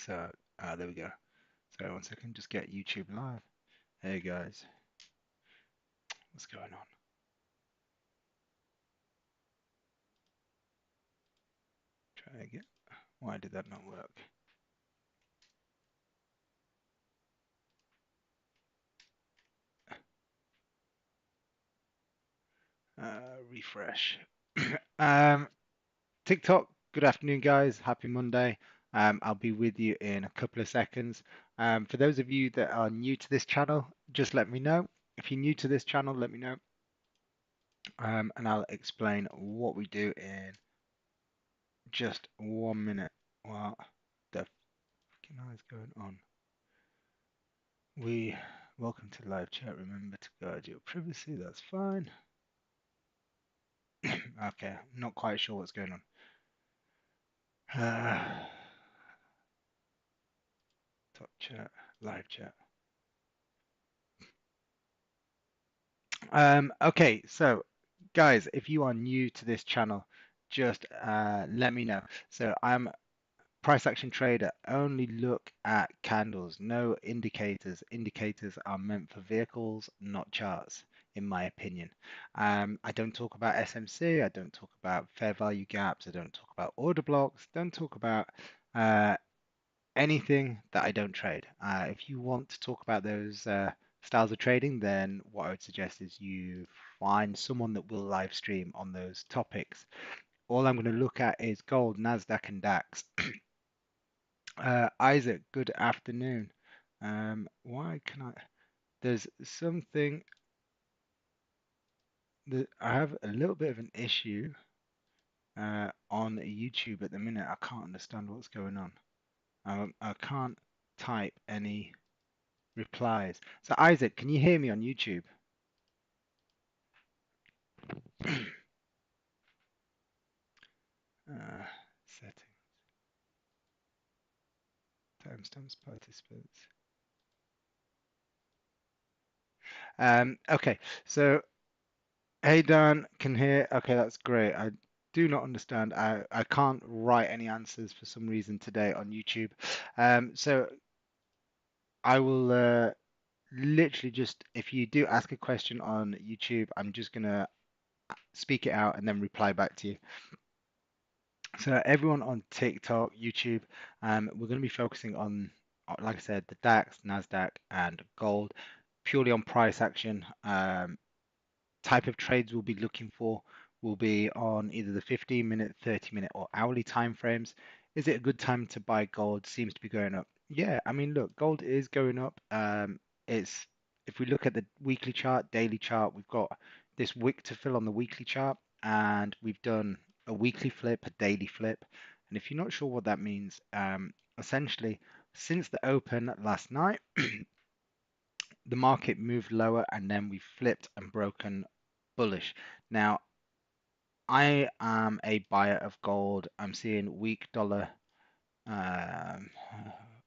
So there we go. Sorry, 1 second. Just get YouTube live. Hey guys, what's going on? Try again. Why did that not work? Refresh. TikTok. Good afternoon, guys. Happy Monday. I'll be with you in a couple of seconds. For those of you that are new to this channel, just let me know. If you're new to this channel, let me know. And I'll explain what we do in just 1 minute. What the fucking hell is going on? Welcome to live chat. Remember to guard your privacy. That's fine. Okay, I'm not quite sure what's going on. Top chat, live chat. Okay, so guys, if you are new to this channel, just let me know. So I'm price action trader, only look at candles, no indicators. Indicators are meant for vehicles, not charts, in my opinion. I don't talk about SMC, I don't talk about fair value gaps, I don't talk about order blocks, don't talk about uh, anything that I don't trade. If you want to talk about those styles of trading, then what I would suggest is you find someone that will live stream on those topics. All I'm going to look at is gold, NASDAQ, and DAX. Isaac, good afternoon. Why can I? There's something that I have a little bit of an issue on YouTube at the minute. I can't understand what's going on. I can't type any replies. So Isaac, can you hear me on YouTube? Setting, timestamps, participants. Okay, so hey Dan, can hear. Okay, that's great. I do not understand. I can't write any answers for some reason today on YouTube. So I will literally just, if you do ask a question on YouTube, I'm just gonna speak it out and then reply back to you. So everyone on TikTok, YouTube, we're going to be focusing on, like I said, the DAX, NASDAQ, and gold, purely on price action. Type of trades we'll be looking for will be on either the 15-minute, 30-minute, or hourly time frames. Is it a good time to buy gold? Seems to be going up. Yeah, I mean, look, gold is going up. It's if we look at the weekly chart, daily chart, we've got this wick to fill on the weekly chart, and we've done a weekly flip, a daily flip. And if you're not sure what that means, essentially, since the open last night, the market moved lower and then we flipped and broken bullish. Now, I am a buyer of gold. I'm seeing weak dollar, um,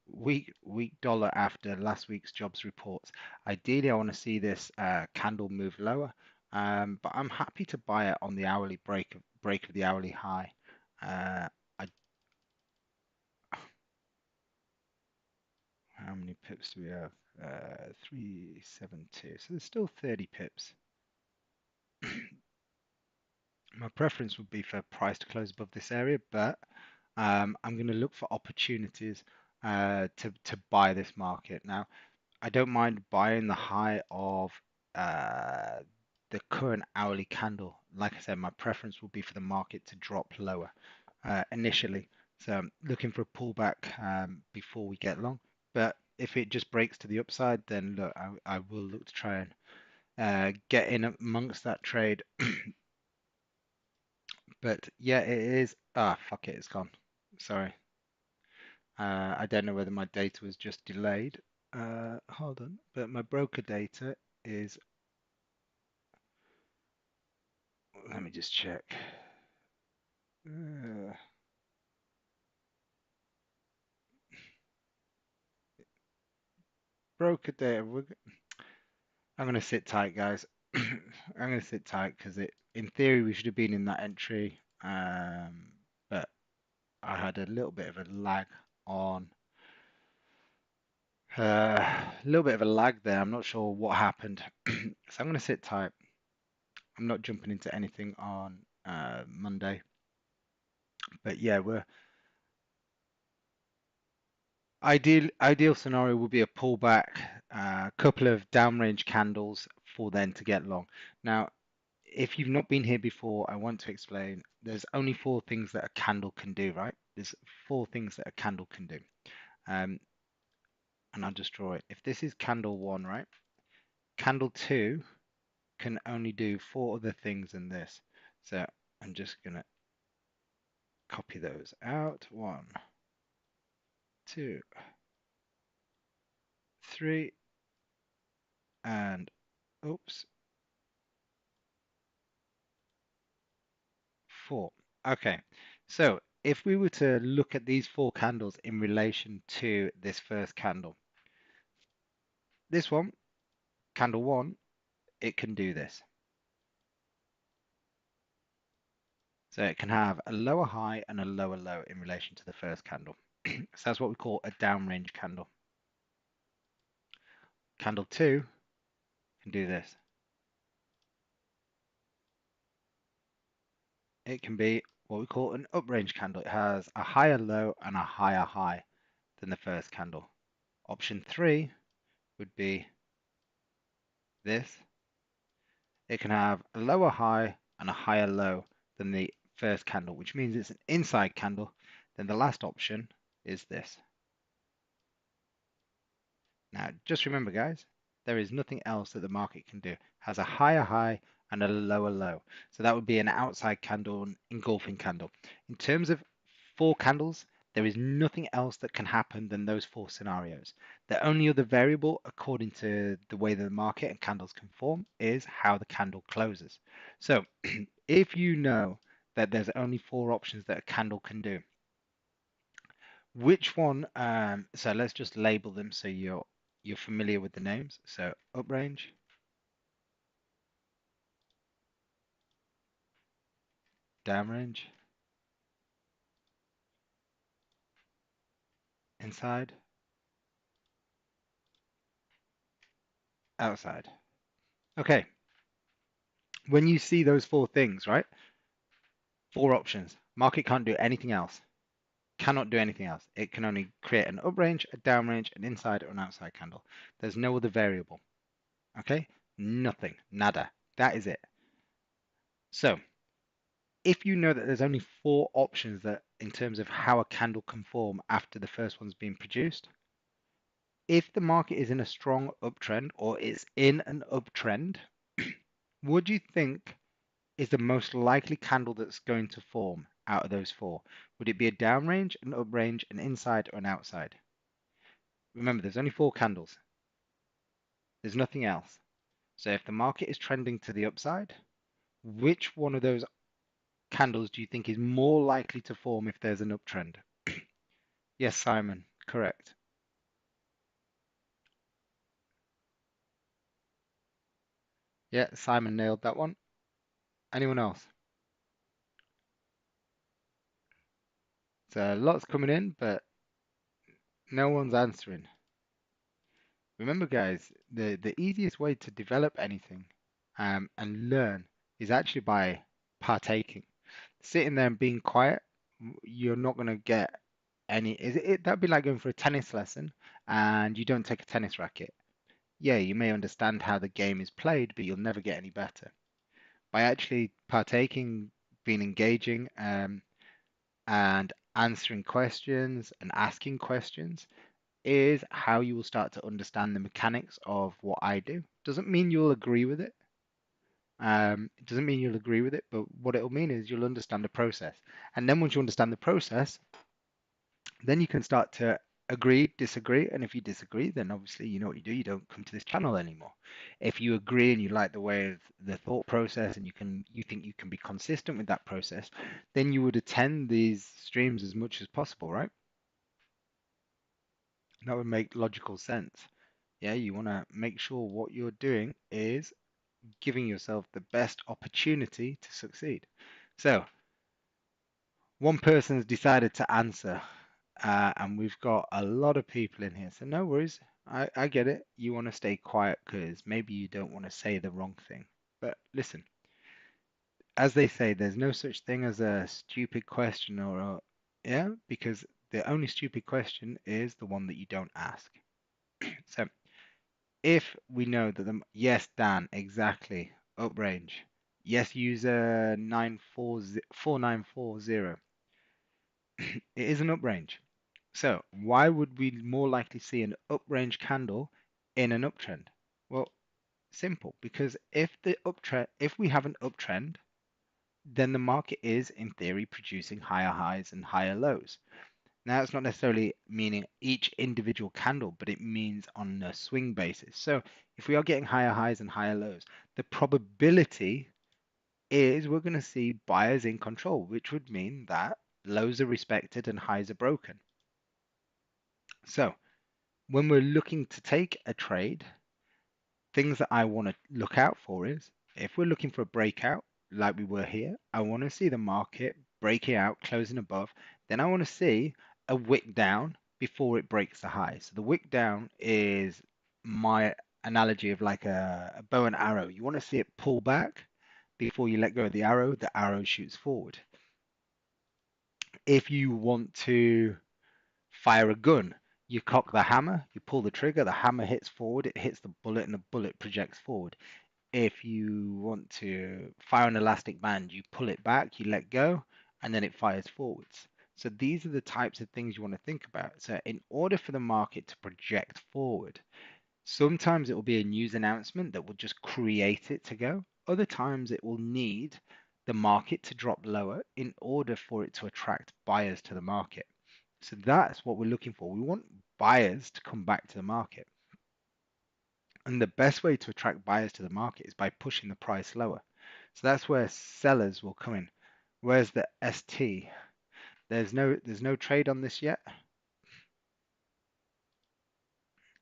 weak dollar after last week's jobs reports. Ideally, I want to see this candle move lower, but I'm happy to buy it on the hourly break of the hourly high. Uh, I, how many pips do we have? 372. So there's still 30 pips. My preference would be for price to close above this area, but I'm going to look for opportunities to buy this market. Now, I don't mind buying the high of uh, the current hourly candle. Like I said, my preference would be for the market to drop lower initially. So I'm looking for a pullback before we get long. But if it just breaks to the upside, then look, I will look to try and get in amongst that trade. But yeah, it is. Ah, fuck it, it's gone. Sorry. I don't know whether my data was just delayed. Hold on. But my broker data is. Let me just check. Uh, broker data. I'm gonna sit tight, guys. I'm gonna sit tight because in theory, we should have been in that entry. But I had a little bit of a lag on. A little bit of a lag there. I'm not sure what happened. So I'm going to sit tight. I'm not jumping into anything on Monday. But yeah, we're ideal scenario would be a pullback, a couple of downrange candles for then to get long. Now, if you've not been here before, I want to explain there's only four things that a candle can do, right? There's four things that a candle can do. Um, and I'll just draw it. If this is candle one, right? Candle two can only do four other things than this. So I'm just gonna copy those out. One, two, three, and oops, four. Okay, so if we were to look at these four candles in relation to this first candle, this one, candle one, it can do this. So it can have a lower high and a lower low in relation to the first candle. So that's what we call a downrange candle. Candle two can do this. It can be what we call an uprange candle. It has a higher low and a higher high than the first candle. Option three would be this. It can have a lower high and a higher low than the first candle, which means it's an inside candle. Then the last option is this. Now, just remember, guys, there is nothing else that the market can do. It has a higher high and a lower low. So that would be an outside candle, an engulfing candle. In terms of four candles, there is nothing else that can happen than those four scenarios. The only other variable, according to the way that the market and candles can form, is how the candle closes. So if you know that there's only four options that a candle can do, which one? So let's just label them so you're familiar with the names. So uprange, downrange, inside, outside. Okay, when you see those four things, right? Four options. Market can't do anything else. Cannot do anything else. It can only create an uprange, a downrange, an inside or an outside candle. There's no other variable. Okay? Nothing. Nada. That is it. So if you know that there's only four options that in terms of how a candle can form after the first one's been produced, if the market is in a strong uptrend or is in an uptrend, what do you think is the most likely candle that's going to form out of those four? Would it be a downrange, an uprange, an inside, or an outside? Remember, there's only four candles. There's nothing else. So if the market is trending to the upside, which one of those candles do you think is more likely to form if there's an uptrend? Yes, Simon, correct. Yeah, Simon nailed that one. Anyone else? So lots coming in, but no one's answering. Remember, guys, the easiest way to develop anything and learn is actually by partaking. Sitting there and being quiet, you're not going to get any. That'd be like going for a tennis lesson and you don't take a tennis racket. Yeah, you may understand how the game is played, but you'll never get any better. By actually partaking, being engaging, and answering questions and asking questions is how you will start to understand the mechanics of what I do. Doesn't mean you'll agree with it. It doesn't mean you'll agree with it, but what it'll mean is you'll understand the process. And then once you understand the process, then you can start to agree, disagree. And if you disagree, then obviously you know what you do. You don't come to this channel anymore. If you agree and you like the way of the thought process and you think you can be consistent with that process, then you would attend these streams as much as possible, right? That would make logical sense. Yeah, you want to make sure what you're doing is giving yourself the best opportunity to succeed. So, one person's decided to answer. And we've got a lot of people in here, so no worries. I get it. You want to stay quiet because maybe you don't want to say the wrong thing. But listen, as they say, there's no such thing as a stupid question yeah, because the only stupid question is the one that you don't ask. So if we know that yes, Dan, exactly, uprange. Yes, user 4940. It is an uprange. So why would we more likely see an uprange candle in an uptrend? Well, simple, because if we have an uptrend, then the market is in theory producing higher highs and higher lows. Now, it's not necessarily meaning each individual candle, but it means on a swing basis. So if we are getting higher highs and higher lows, the probability is we're going to see buyers in control, which would mean that lows are respected and highs are broken. So when we're looking to take a trade, things that I want to look out for is if we're looking for a breakout like we were here, I want to see the market breaking out, closing above. Then I want to see a wick down before it breaks the high. So the wick down is my analogy of like a bow and arrow. You want to see it pull back before you let go of the arrow shoots forward. If you want to fire a gun, you cock the hammer, you pull the trigger, the hammer hits forward, it hits the bullet, and the bullet projects forward. If you want to fire an elastic band, you pull it back, you let go, and then it fires forwards. So these are the types of things you want to think about. So in order for the market to project forward, sometimes it will be a news announcement that will just create it to go. Other times it will need the market to drop lower in order for it to attract buyers to the market. So that's what we're looking for. We want buyers to come back to the market. And the best way to attract buyers to the market is by pushing the price lower. So that's where sellers will come in. Where's the ST? There's no trade on this yet.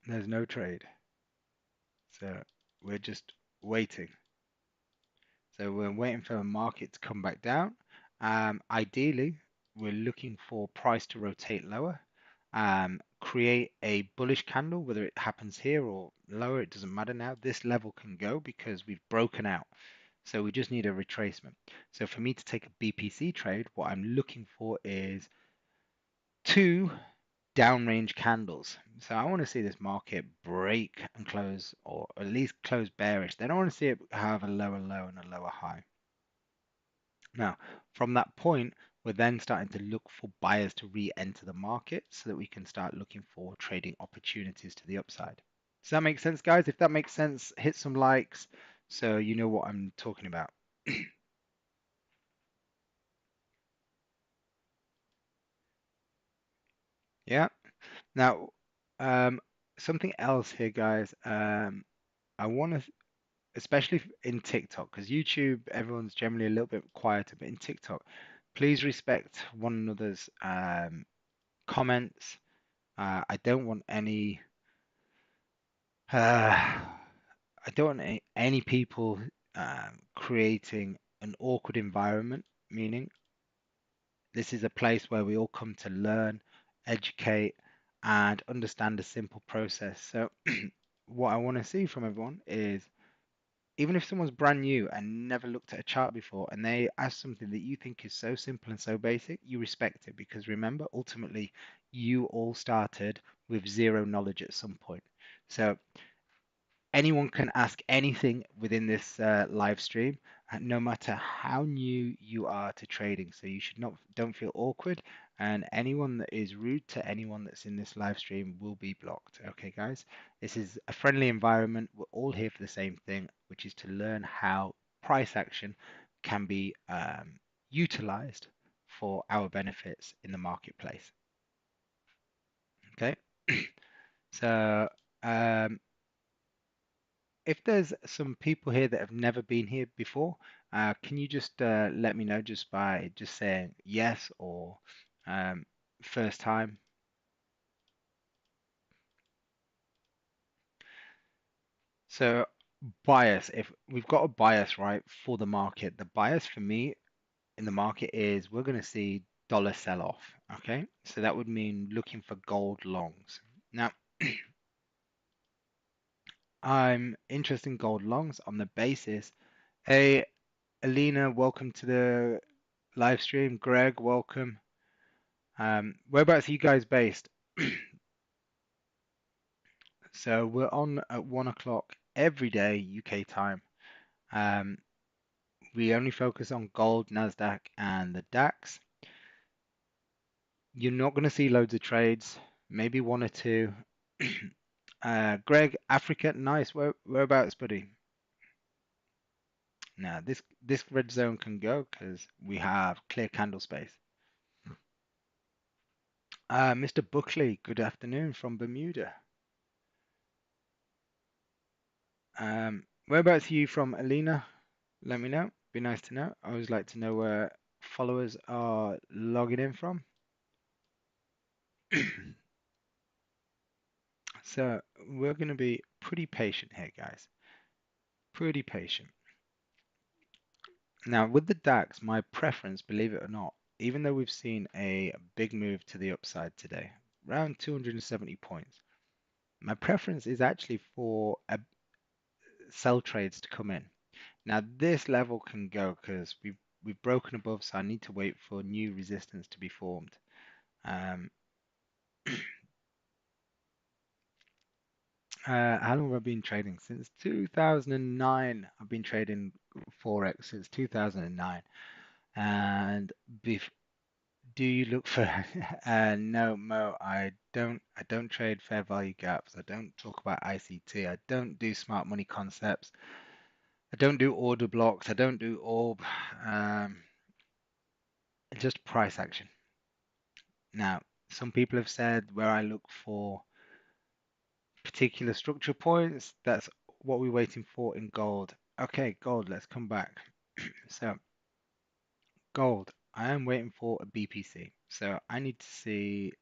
There's no trade. So we're just waiting. So we're waiting for the market to come back down. Ideally, we're looking for price to rotate lower, create a bullish candle, whether it happens here or lower, it doesn't matter now. This level can go because we've broken out. So we just need a retracement. So for me to take a BPC trade, what I'm looking for is two downrange candles. So I want to see this market break and close, or at least close bearish. Then I want to see it have a lower low and a lower high. Now, from that point, we're then starting to look for buyers to re-enter the market so that we can start looking for trading opportunities to the upside. Does that make sense, guys? If that makes sense, hit some likes so you know what I'm talking about. Yeah. Now, something else here, guys. I want to, especially in TikTok, because YouTube, everyone's generally a little bit quieter, but in TikTok, please respect one another's comments. I don't want any, I don't want any people creating an awkward environment, meaning this is a place where we all come to learn, educate, and understand a simple process. So, what I want to see from everyone is even if someone's brand new and never looked at a chart before and they ask something that you think is so simple and so basic, you respect it because remember, ultimately, you all started with zero knowledge at some point. So, anyone can ask anything within this live stream, no matter how new you are to trading. So you should not don't feel awkward, and anyone that is rude to anyone that's in this live stream will be blocked. Okay, guys, this is a friendly environment. We're all here for the same thing, which is to learn how price action can be utilized for our benefits in the marketplace. Okay, so. If there's some people here that have never been here before, can you just let me know just by just saying yes or um, first time? So bias, if we've got a bias right for the market, the bias for me in the market is we're going to see dollar sell-off. Okay, so that would mean looking for gold longs. Now, I'm interested in gold longs on the basis. Hey, Alina, welcome to the live stream. Greg, welcome. Whereabouts are you guys based? So we're on at 1 o'clock every day UK time. Um, we only focus on gold, NASDAQ, and the DAX. You're not going to see loads of trades, maybe one or two. Greg, Africa, nice. Whereabouts, buddy? Now this red zone can go because we have clear candle space. Mr. Buckley, good afternoon from Bermuda. Whereabouts are you from, Alina? Let me know. Be nice to know. I always like to know where followers are logging in from. So we're going to be pretty patient here, guys. Pretty patient. Now, with the DAX, my preference, believe it or not, even though we've seen a big move to the upside today, around 270 points, my preference is actually for a sell trades to come in. Now, this level can go because we've broken above, so I need to wait for new resistance to be formed. Um, how long have I been trading? Since 2009. I've been trading Forex since 2009. And bef do you look for no, Mo, I don't trade fair value gaps. I don't talk about ICT. I don't do smart money concepts. I don't do order blocks. I don't do orb. Um, just price action. Now, some people have said where I look for particular structure points, that's what we're waiting for in gold. Okay, gold, let's come back. So, gold, I am waiting for a BPC. So I need to see,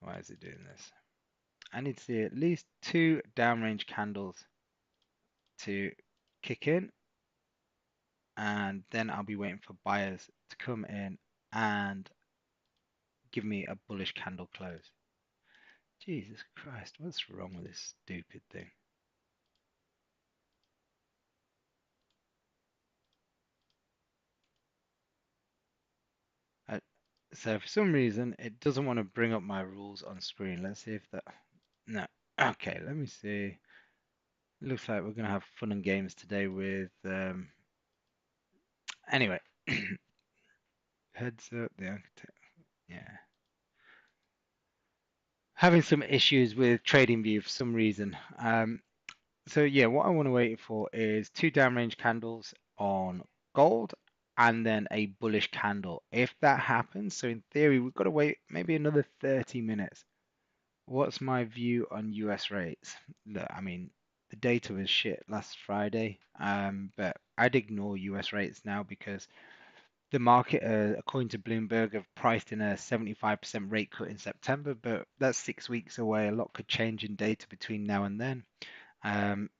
why is it doing this? I need to see at least two downrange candles to kick in, and then I'll be waiting for buyers to come in and give me a bullish candle close. Jesus Christ, what's wrong with this stupid thing? I, so for some reason, it doesn't want to bring up my rules on screen. Let's see if that... No. Okay, let me see. Looks like we're going to have fun and games today with... Anyway, heads up, the architect. Yeah. Having some issues with TradingView for some reason. So yeah, what I want to wait for is two downrange candles on gold and then a bullish candle. If that happens, so in theory, we've got to wait maybe another 30 minutes. What's my view on US rates? Look, I mean, the data was shit last Friday, but I'd ignore US rates now because the market, according to Bloomberg, have priced in a 75% rate cut in September, but that's 6 weeks away. A lot could change in data between now and then. Um,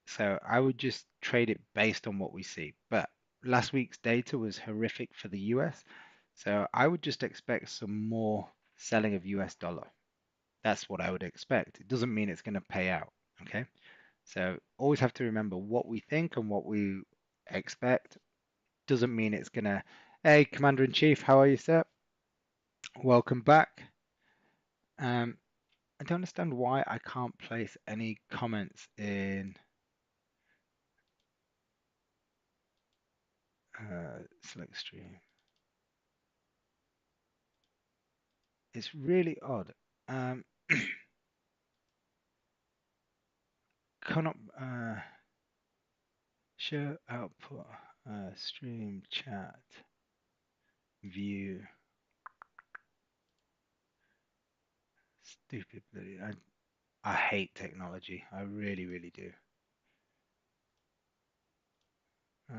so I would just trade it based on what we see. But last week's data was horrific for the US, so I would just expect some more selling of US dollar. That's what I would expect. It doesn't mean it's going to pay out. Okay. So always have to remember what we think and what we expect doesn't mean it's going to. Hey, Commander in Chief, how are you, sir? Welcome back. I don't understand why I can't place any comments in select stream. It's really odd. Um, cannot show output, stream chat, view. Stupid bloody. I hate technology. I really, really do. Uh,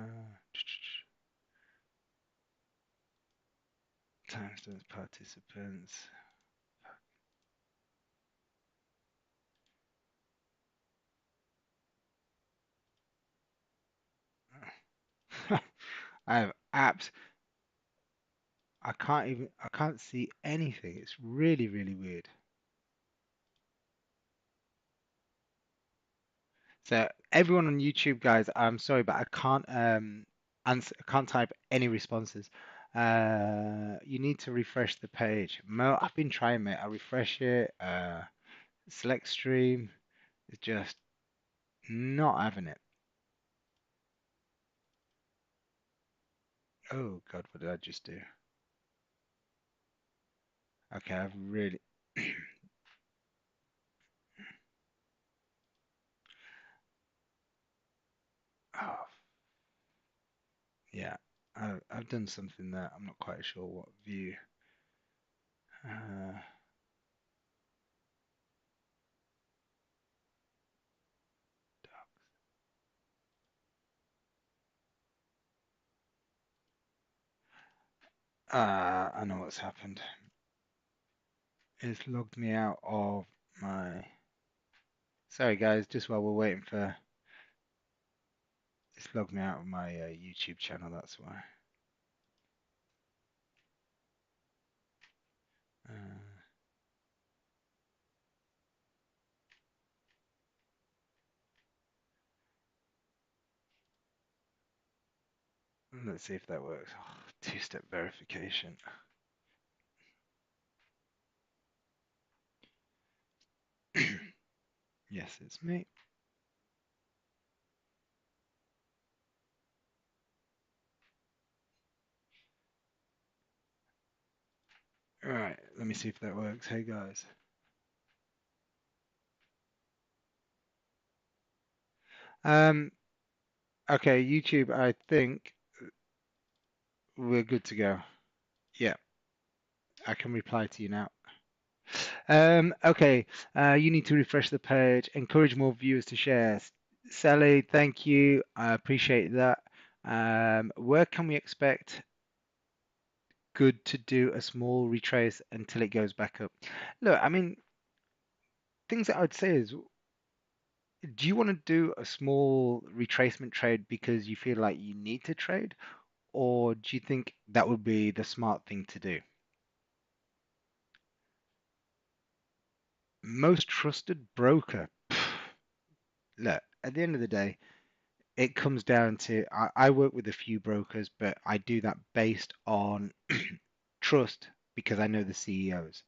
timestamps participants. I have apps. I can't see anything. It's really, really weird. So everyone on YouTube, guys, I'm sorry, but I can't answer, I can't type any responses. You need to refresh the page. Mo, I've been trying, mate. I refresh it, select stream. It's just not having it. Oh God, what did I just do? Okay, I've really, oh, yeah, I've done something there. I'm not quite sure what view. Uh, I know what's happened. It's logged me out of my. Sorry, guys, just while we're waiting for. It's logged me out of my YouTube channel, that's why. Uh, let's see if that works. Oh, two-step verification. Yes, it's me. All right, let me see if that works. Hey, guys. Um, okay, YouTube, I think we're good to go. Yeah, I can reply to you now. Okay, you need to refresh the page, encourage more viewers to share. Sally, thank you. I appreciate that. Where can we expect good to do a small retrace until it goes back up? Look, I mean, things that I would say is, do you want to do a small retracement trade because you feel like you need to trade, or do you think that would be the smart thing to do? Most trusted broker. Look, at the end of the day, it comes down to I work with a few brokers, but I do that based on trust because I know the CEOs.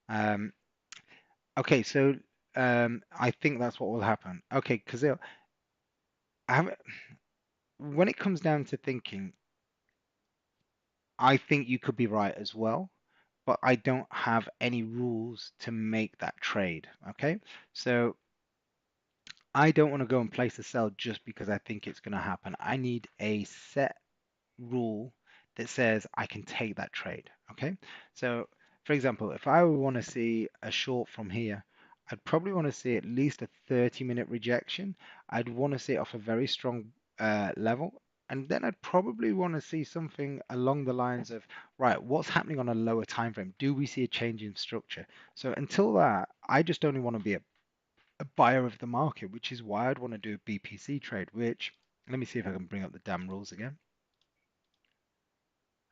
Um, okay, so I think that's what will happen. Okay, because when it comes down to thinking, I think you could be right as well, but I don't have any rules to make that trade. Okay, so I don't want to go and place a sell just because I think it's going to happen. I need a set rule that says I can take that trade. Okay. So, for example, if I want to see a short from here, I'd probably want to see at least a 30-minute rejection. I'd want to see it off a very strong level. And then I'd probably want to see something along the lines of, right, what's happening on a lower time frame? Do we see a change in structure? So until that, I just only want to be a buyer of the market, which is why I'd want to do a BPC trade, which, let me see if I can bring up the damn rules again.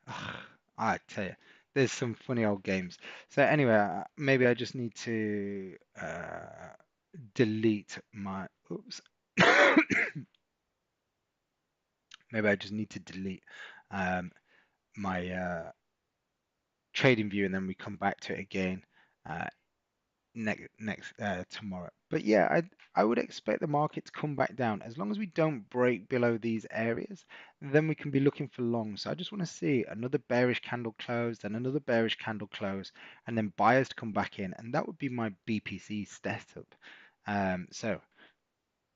Ugh, I tell you, there's some funny old games. So anyway, maybe I just need to delete my. Oops. Maybe I just need to delete um, my trading view, and then we come back to it again. Uh, next tomorrow. But yeah, I would expect the market to come back down as long as we don't break below these areas. Then we can be looking for long. So I just want to see another bearish candle close, then another bearish candle close, and then buyers to come back in, and that would be my BPC setup. So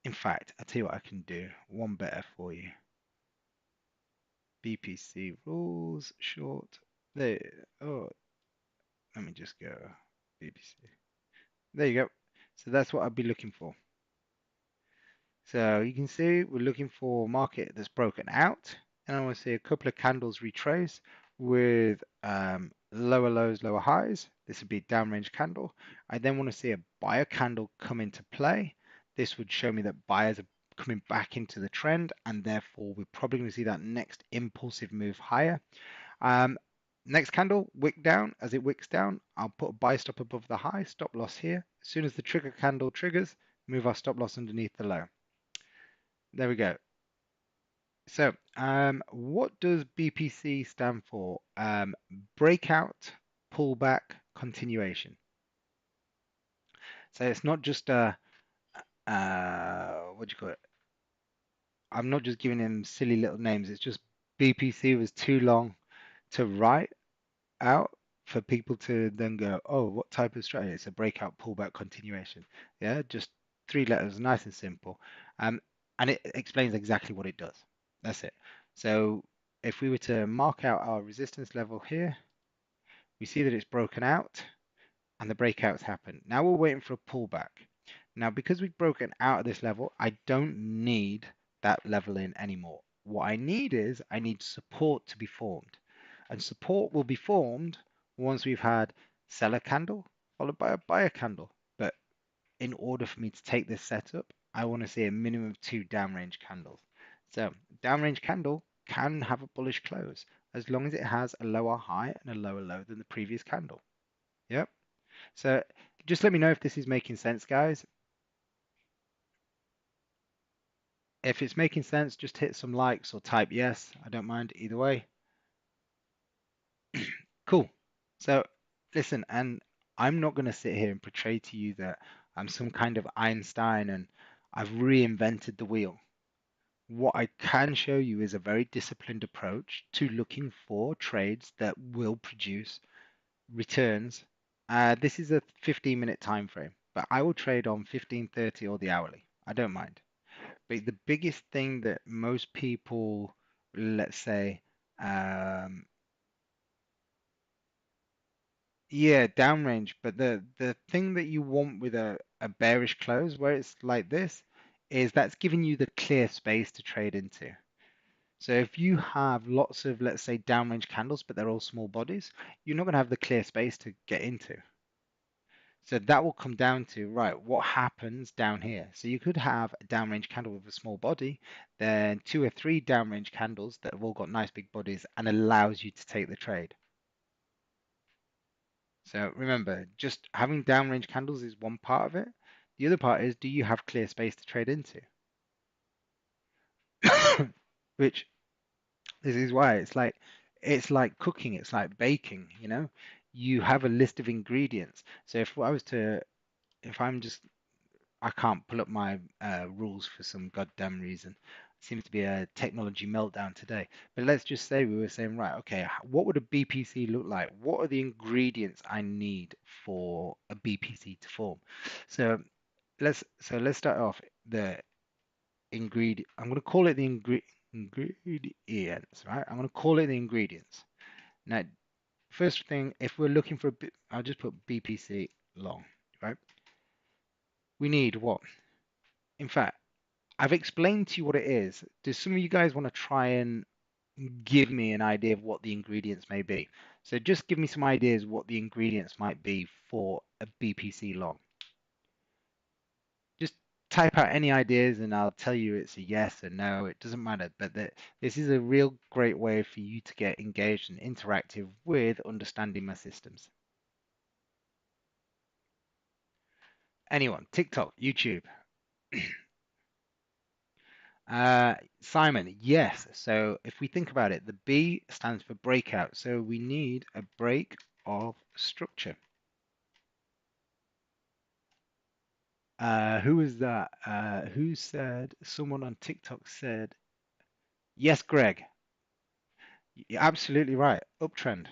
in fact, I'll tell you what I can do. One better for you. BPC rules short. There. Oh, let me just go BPC. There you go. So that's what I'd be looking for. So you can see we're looking for a market that's broken out, and I want to see a couple of candles retrace with lower lows, lower highs. This would be a downrange candle. I then want to see a buyer candle come into play. This would show me that buyers are coming back into the trend, and therefore we're probably going to see that next impulsive move higher. Um, Next candle, wick down. As it wicks down, I'll put a buy stop above the high, stop loss here. As soon as the trigger candle triggers, move our stop loss underneath the low. There we go. So, what does BPC stand for? Breakout, pullback, continuation. So it's not just a, what do you call it? I'm not just giving him silly little names. It's just BPC was too long to write out for people to then go, oh, what type of strategy? It's a breakout, pullback, continuation. Yeah, just 3 letters, nice and simple. Um, and it explains exactly what it does. That's it. So if we were to mark out our resistance level here, we see that it's broken out and the breakouts happen. Now we're waiting for a pullback. Now, because we've broken out of this level, I don't need that level in anymore. What I need is I need support to be formed. And support will be formed once we've had seller candle followed by a buyer candle. But in order for me to take this setup, I want to see a minimum of 2 downrange candles. So downrange candle can have a bullish close as long as it has a lower high and a lower low than the previous candle. Yep. So just let me know if this is making sense, guys. If it's making sense, just hit some likes or type yes. I don't mind either way. Cool. So listen, and I'm not going to sit here and portray to you that I'm some kind of Einstein and I've reinvented the wheel. What I can show you is a very disciplined approach to looking for trades that will produce returns. This is a 15-minute time frame, but I will trade on 15, 30, or the hourly. I don't mind. But the biggest thing that most people, let's say, um, yeah, downrange. But the thing that you want with a bearish close where it's like this is that's giving you the clear space to trade into. So if you have lots of, let's say, downrange candles, but they're all small bodies, you're not going to have the clear space to get into. So that will come down to, right, what happens down here? So you could have a downrange candle with a small body, then 2 or 3 downrange candles that have all got nice big bodies and allows you to take the trade. So remember, just having downrange candles is one part of it. The other part is, do you have clear space to trade into? Which this is why it's like cooking, it's like baking, you know? You have a list of ingredients. So if I'm just I can't pull up my rules for some goddamn reason. Seems to be a technology meltdown today. But let's just say we were saying, right, okay, what would a BPC look like? What are the ingredients I need for a BPC to form? So let's start off the ingredient. I'm going to call it the ingredients, right? I'm going to call it the ingredients. Now, first thing, if we're looking for I'll just put BPC long, right? We need what? In fact, I've explained to you what it is. Does some of you guys want to try and give me an idea of what the ingredients may be? So just give me some ideas what the ingredients might be for a BPC long. Just type out any ideas and I'll tell you it's a yes or no. It doesn't matter. But this is a real great way for you to get engaged and interactive with understanding my systems. Anyone, TikTok, YouTube. Simon, yes. So if we think about it, the B stands for breakout. So we need a break of structure. Who was that? Who said, someone on TikTok said, yes, Greg, you're absolutely right. Uptrend.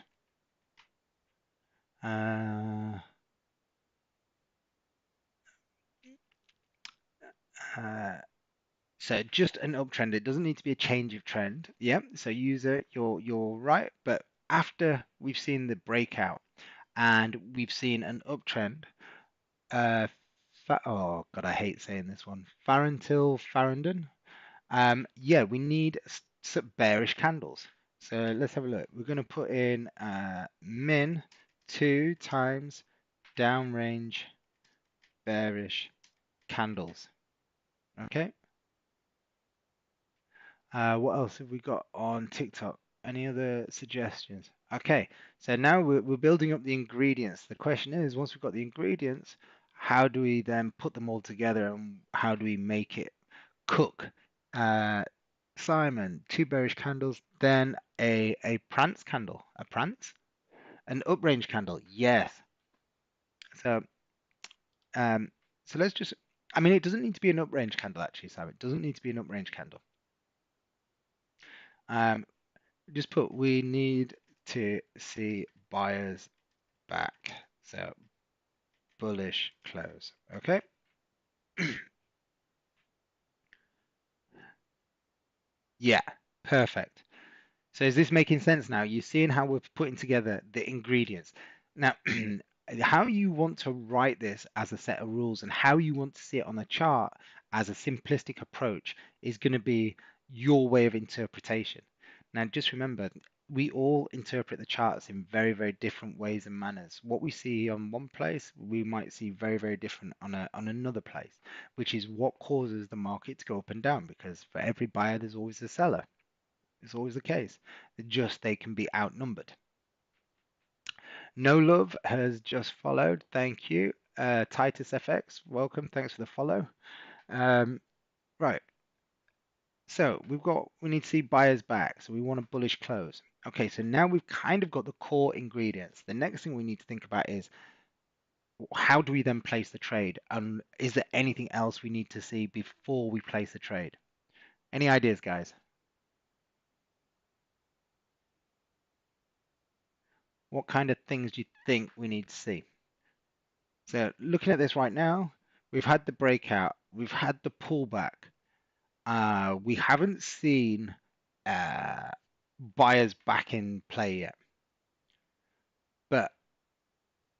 Uh, uh, so just an uptrend. It doesn't need to be a change of trend. Yeah. So user, you're right. But after we've seen the breakout and we've seen an uptrend, uh, oh God, I hate saying this one. Farrentil Farrandon. Yeah, we need some bearish candles. So let's have a look. We're going to put in min 2 times downrange bearish candles. Okay. What else have we got on TikTok? Any other suggestions? Okay, so now we're building up the ingredients. The question is, once we've got the ingredients, how do we then put them all together and how do we make it cook? Uh, Simon, two bearish candles, then a prance candle. A prance? An uprange candle. Yes. So um so let's just I mean it doesn't need to be an uprange candle actually, Simon. It doesn't need to be an uprange candle. Um just put we need to see buyers back. So bullish close. Okay. Yeah, perfect. So is this making sense now? You're seeing how we're putting together the ingredients. Now, how you want to write this as a set of rules and how you want to see it on the chart as a simplistic approach is going to be your way of interpretation. Now, just remember, we all interpret the charts in very, very different ways and manners. What we see on one place, we might see very, very different on another place, which is what causes the market to go up and down because for every buyer, there's always a seller. It's always the case. Just they can be outnumbered. No Love has just followed. Thank you. Titus FX, welcome. Thanks for the follow. Um, right. So we need to see buyers back. So we want a bullish close. Okay, so now we've kind of got the core ingredients. The next thing we need to think about is how do we then place the trade? And is there anything else we need to see before we place the trade? Any ideas, guys? What kind of things do you think we need to see? So looking at this right now, we've had the breakout, we've had the pullback. We haven't seen uh, buyers back in play yet. But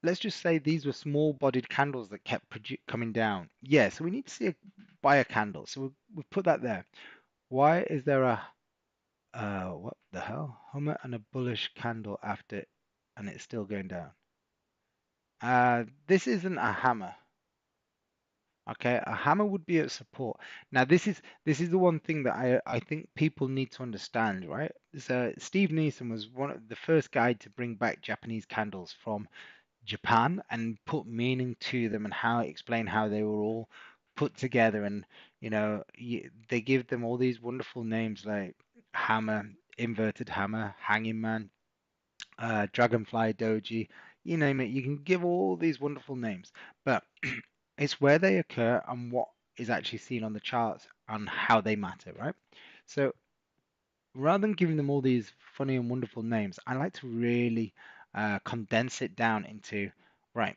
let's just say these were small-bodied candles that kept coming down. Yeah, so we need to see a buyer candle. So we've put that there. Why is there a what the hell? Hummer and a bullish candle after, and it's still going down. This isn't a hammer. Okay, a hammer would be at support. Now, this is the one thing that I think people need to understand, right? So Steve Neeson was one of the first guy to bring back Japanese candles from Japan and put meaning to them and how explain how they were all put together and they give them all these wonderful names like hammer, inverted hammer, hanging man, Dragonfly Doji, you name it. You can give all these wonderful names, but it's where they occur and what is actually seen on the charts and how they matter, right? So rather than giving them all these funny and wonderful names, I like to really condense it down into, right,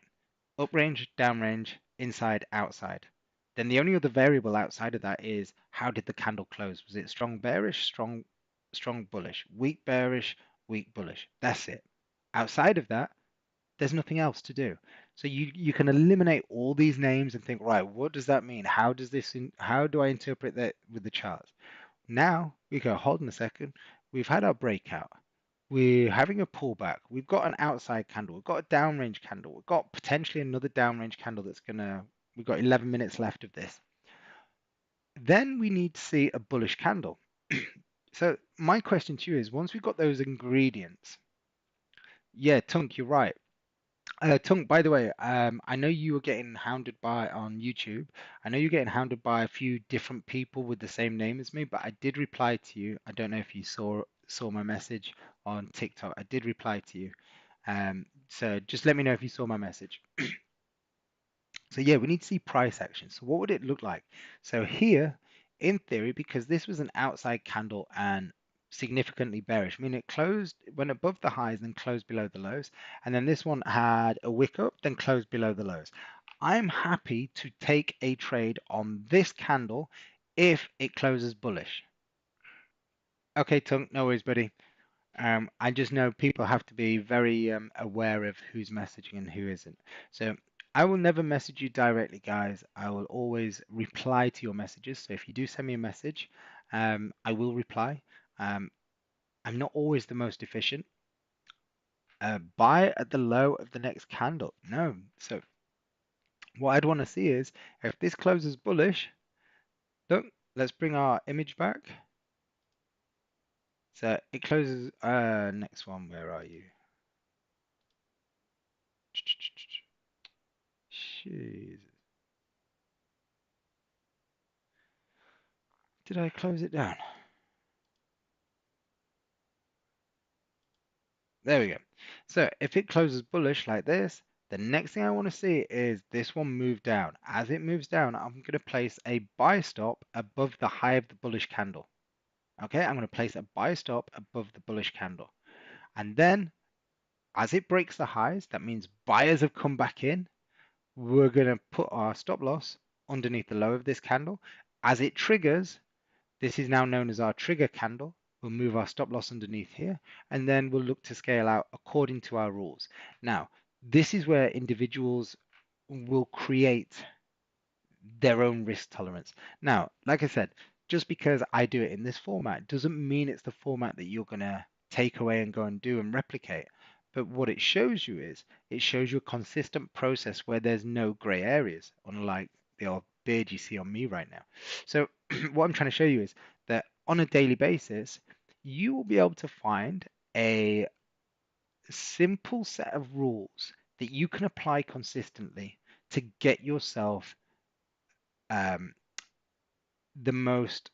uprange, downrange, inside, outside. Then the only other variable outside of that is how did the candle close? Was it strong bearish, strong bullish, weak bearish, weak bullish? That's it. Outside of that, there's nothing else to do. So you can eliminate all these names and think, right, what does that mean? How do I interpret that with the charts? Now we go, hold on a second. We've had our breakout. We're having a pullback. We've got an outside candle. We've got a downrange candle. We've got potentially another downrange candle we've got 11 minutes left of this. Then we need to see a bullish candle. So my question to you is, once we've got those ingredients, yeah, Tunk, you're right. Tunk, by the way, I know you were getting hounded by on YouTube. I know you're getting hounded by a few different people with the same name as me, but I did reply to you. I don't know if you saw my message on TikTok. I did reply to you. So just let me know if you saw my message. So yeah, we need to see price action. So what would it look like? So here, in theory, because this was an outside candle and significantly bearish, I mean it closed, went above the highs, then closed below the lows, and then this one had a wick up, then closed below the lows. I'm happy to take a trade on this candle if it closes bullish. Okay, Tunk, no worries, buddy. I just know people have to be very aware of who's messaging and who isn't. So I will never message you directly, guys. I will always reply to your messages. So if you do send me a message, I will reply. Um, I'm not always the most efficient. Buy at the low of the next candle. No. So what I'd want to see is if this closes bullish, look, let's bring our image back. So it closes. Next one, where are you? Jeez. Did I close it down? There we go. So if it closes bullish like this, the next thing I want to see is this one move down. As it moves down, I'm going to place a buy stop above the high of the bullish candle. Okay, I'm going to place a buy stop above the bullish candle. And then as it breaks the highs, that means buyers have come back in. We're going to put our stop loss underneath the low of this candle. As it triggers, this is now known as our trigger candle. We'll move our stop loss underneath here, and then we'll look to scale out according to our rules. Now, this is where individuals will create their own risk tolerance. Now, like I said, just because I do it in this format doesn't mean it's the format that you're going to take away and go and do and replicate. But what it shows you is it shows you a consistent process where there's no gray areas, unlike the odd beard you see on me right now. So what I'm trying to show you is that on a daily basis, you will be able to find a simple set of rules that you can apply consistently to get yourself um, the most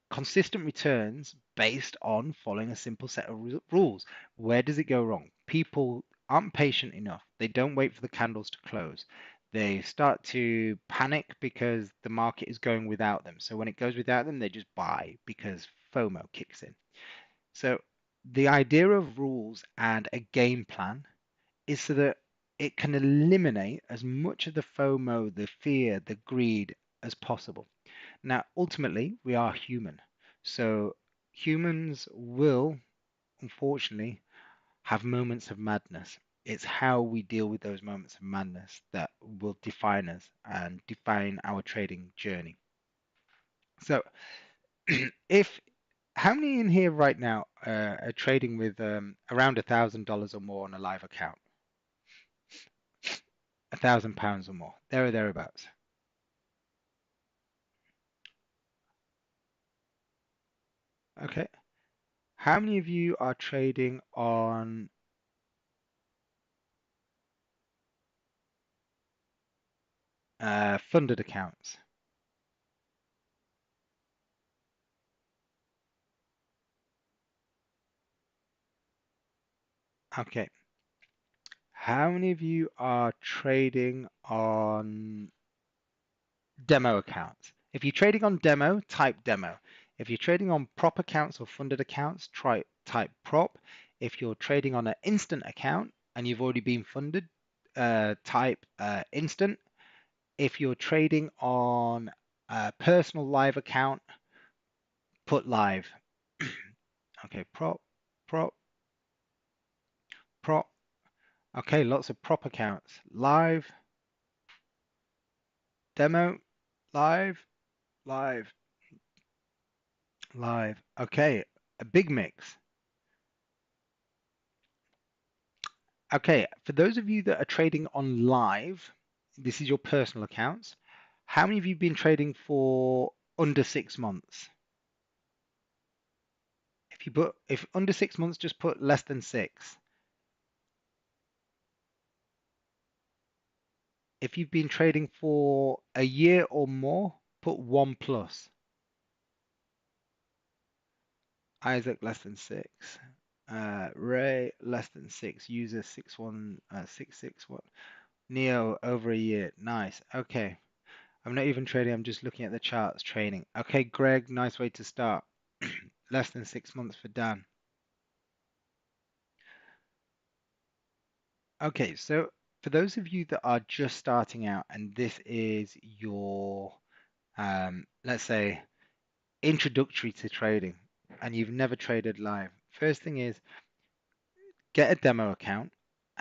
consistent returns based on following a simple set of rules. Where does it go wrong? People aren't patient enough. They don't wait for the candles to close. They start to panic because the market is going without them. So when it goes without them, they just buy because FOMO kicks in. So the idea of rules and a game plan is so that it can eliminate as much of the FOMO, the fear, the greed as possible. Now, ultimately, we are human. So humans will, unfortunately, have moments of madness. It's how we deal with those moments of madness that will define us and define our trading journey. So, if how many in here right now are trading with around $1,000 or more on a live account? £1,000 or more, there or thereabouts. Okay. How many of you are trading on funded accounts? Okay. How many of you are trading on demo accounts? If you're trading on demo, type demo. If you're trading on prop accounts or funded accounts, try type prop. If you're trading on an instant account and you've already been funded, type instant. If you're trading on a personal live account, put live. Okay, prop, prop, prop. Okay, lots of prop accounts. Live, demo, live, live, live. Okay, a big mix. Okay, for those of you that are trading on live, this is your personal accounts. How many of you been trading for under 6 months? If under 6 months, just put less than six. If you've been trading for a year or more, put 1 plus. Isaac less than six. Ray less than six. User 61661. Neo over a year. Nice. Okay. I'm not even trading. I'm just looking at the charts trading. Okay, Greg. Nice way to start. Less than 6 months for Dan. Okay, so for those of you that are just starting out and this is your, let's say, introductory to trading and you've never traded live, first thing is get a demo account.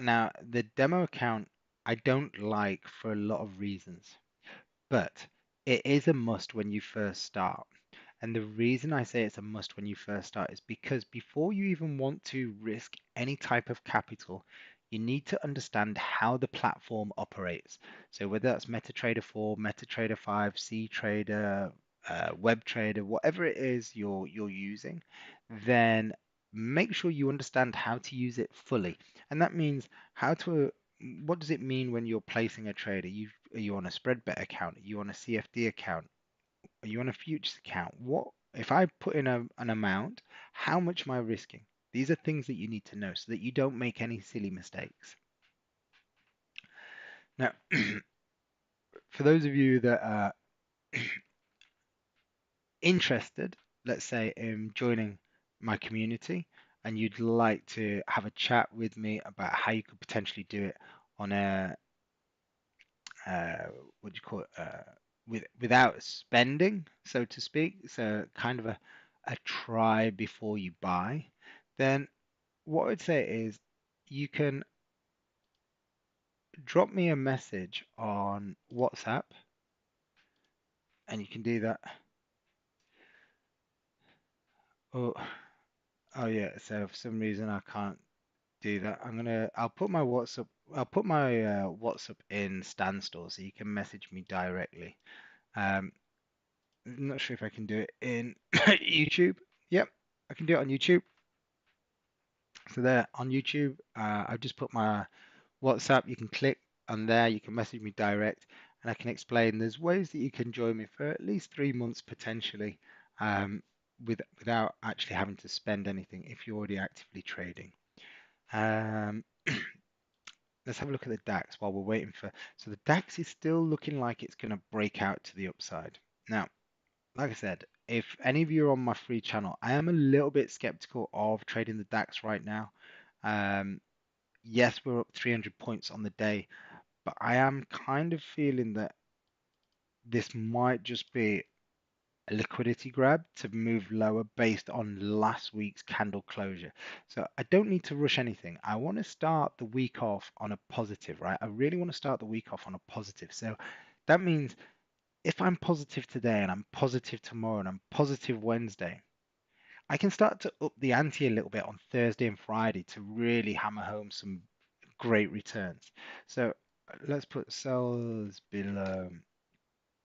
Now, the demo account I don't like for a lot of reasons, but it is a must when you first start. And the reason I say it's a must when you first start is because before you even want to risk any type of capital, you need to understand how the platform operates. So whether that's MetaTrader 4, MetaTrader 5, CTrader, WebTrader, whatever it is you're using, then make sure you understand how to use it fully. And that means how to, what does it mean when you're placing a trade? Are you on a spread bet account? Are you on a CFD account? Are you on a futures account? What if I put in an amount, how much am I risking? These are things that you need to know so that you don't make any silly mistakes. Now, for those of you that are interested, let's say, in joining my community, and you'd like to have a chat with me about how you could potentially do it on a uh, what do you call it, without spending, so to speak, so kind of a try before you buy, then what I'd say is you can drop me a message on WhatsApp, and you can do that. Oh, oh yeah. So for some reason I can't do that. I'll put my WhatsApp. I'll put my WhatsApp in standstill so you can message me directly. Um, I'm not sure if I can do it in YouTube. Yep, I can do it on YouTube. So there on YouTube, I've just put my WhatsApp. You can click on there. You can message me direct, and I can explain. There's ways that you can join me for at least 3 months potentially, without actually having to spend anything if you're already actively trading. Um, let's have a look at the DAX while we're waiting for. So the DAX is still looking like it's going to break out to the upside. Now, like I said, if any of you are on my free channel, I am a little bit skeptical of trading the DAX right now. Um, yes, we're up 300 points on the day, but I am kind of feeling that this might just be a liquidity grab to move lower based on last week's candle closure. So I don't need to rush anything. I want to start the week off on a positive, right? I really want to start the week off on a positive. So that means if I'm positive today and I'm positive tomorrow and I'm positive Wednesday, I can start to up the ante a little bit on Thursday and Friday to really hammer home some great returns. So let's put sells below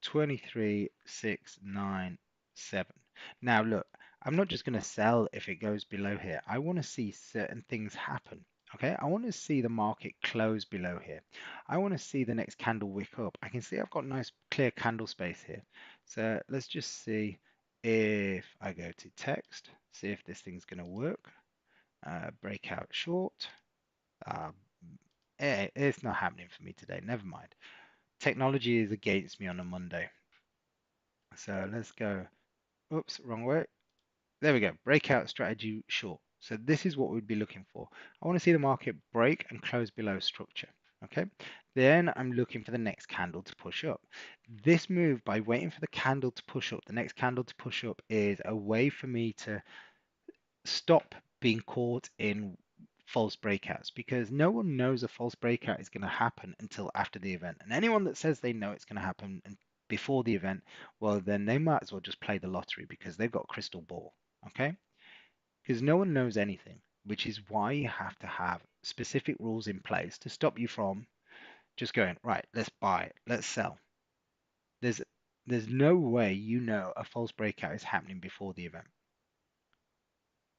23,697. Now, look, I'm not just going to sell if it goes below here. I want to see certain things happen. Okay, I want to see the market close below here. I want to see the next candle wick up. I can see I've got nice clear candle space here. So let's just see if I go to text, see if this thing's going to work. Breakout short. Uh, it's not happening for me today. Never mind. Technology is against me on a Monday. So let's go. Oops, wrong way. There we go. Breakout strategy short. So this is what we'd be looking for. I want to see the market break and close below structure. Okay. Then I'm looking for the next candle to push up. This move, by waiting for the candle to push up, the next candle to push up, is a way for me to stop being caught in false breakouts, because no one knows a false breakout is going to happen until after the event. And anyone that says they know it's going to happen before the event, well, then they might as well just play the lottery because they've got a crystal ball. Okay? Because no one knows anything, which is why you have to have specific rules in place to stop you from just going, right, let's buy, let's sell. There's there's no way you know a false breakout is happening before the event.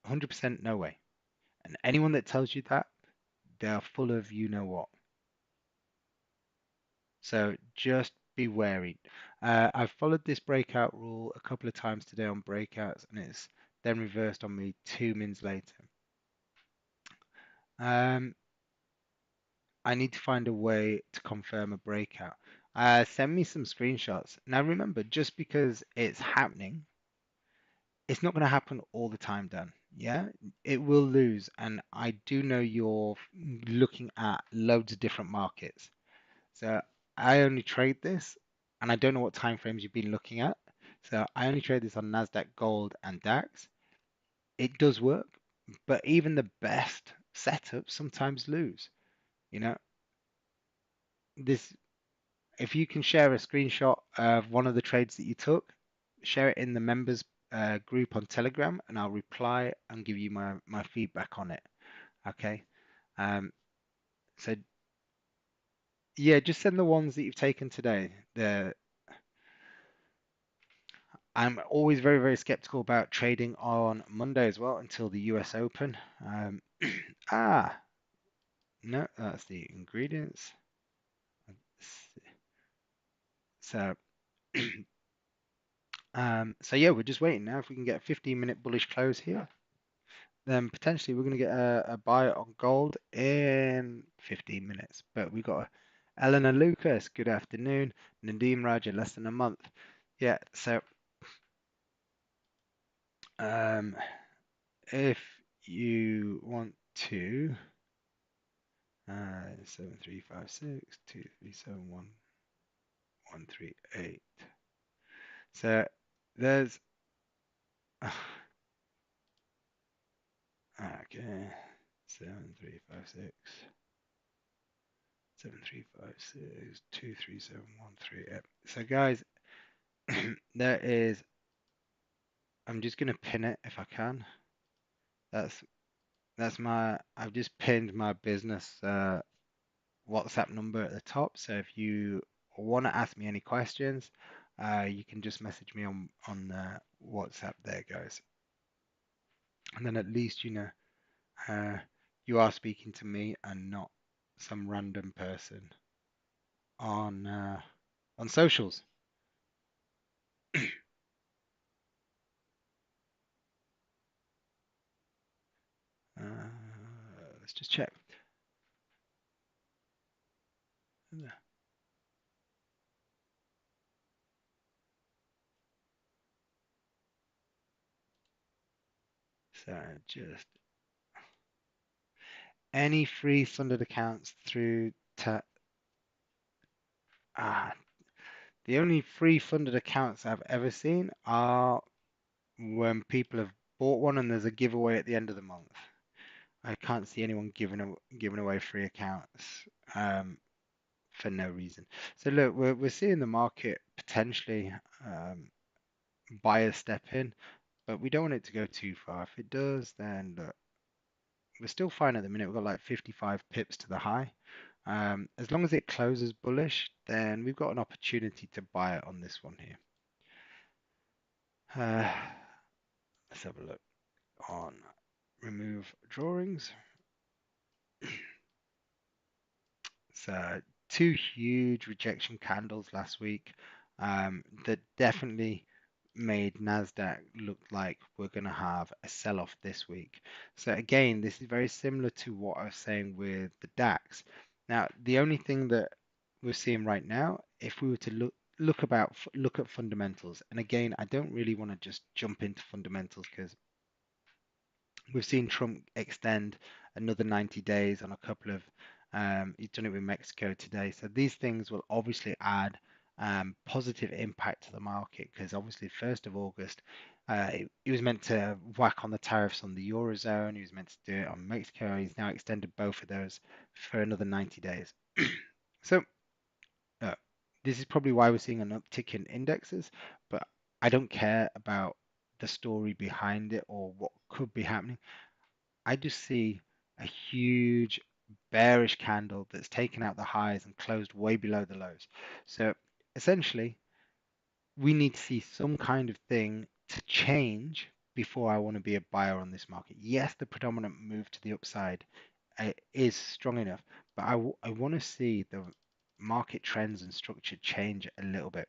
100% no way. And anyone that tells you that, they're full of you know what. So just be wary. I've followed this breakout rule a couple of times today on breakouts, and it's then reversed on me 2 minutes later. I need to find a way to confirm a breakout. Send me some screenshots. Now remember, just because it's happening, it's not going to happen all the time, Dan. Yeah, it will lose, and I do know you're looking at loads of different markets. So I only trade this, and I don't know what time frames you've been looking at. So I only trade this on NASDAQ Gold and DAX. It does work, but even the best setups sometimes lose. You know, this if you can share a screenshot of one of the trades that you took, share it in the members group on Telegram, and I'll reply and give you my feedback on it. Okay. Um, so yeah, just send the ones that you've taken today. I'm always very, very skeptical about trading on Monday as well until the US Open. Ah, no, that's the ingredients. So, so yeah, we're just waiting now. If we can get a 15-minute bullish close here, then potentially we're going to get a buy on gold in 15 minutes. But we got Eleanor Lucas, good afternoon. Nadeem Raja, less than a month. Yeah, so um, if you want to, 7356237138. So there's okay, 7356. 7356237138. So guys, there is. I'm just gonna pin it if I can. That's that's my. I've just pinned my business WhatsApp number at the top. So if you want to ask me any questions, you can just message me on WhatsApp there, guys. And then at least you know you are speaking to me and not some random person on socials. Let's just check. So just any free funded accounts through to ah, the only free funded accounts I've ever seen are when people have bought one and there's a giveaway at the end of the month. I can't see anyone giving away free accounts for no reason. So look, we're seeing the market potentially buy a step in, but we don't want it to go too far. If it does, then look, we're still fine at the minute. We've got like 55 pips to the high. As long as it closes bullish, then we've got an opportunity to buy it on this one here. Uh, let's have a look on remove drawings. So two huge rejection candles last week that definitely made NASDAQ look like we're going to have a sell-off this week. So again, this is very similar to what I was saying with the DAX. Now, the only thing that we're seeing right now, if we were to look at fundamentals, and again, I don't really want to just jump into fundamentals because we've seen Trump extend another 90 days on a couple of, he's done it with Mexico today. So these things will obviously add positive impact to the market because obviously 1st of August, he was meant to whack on the tariffs on the Eurozone. He was meant to do it on Mexico. He's now extended both of those for another 90 days. So uh, this is probably why we're seeing an uptick in indexes, but I don't care about the story behind it or what could be happening. I just see a huge bearish candle that's taken out the highs and closed way below the lows. So essentially, we need to see some kind of thing to change before I want to be a buyer on this market. Yes, the predominant move to the upside is strong enough, but I want to see the market trends and structure change a little bit.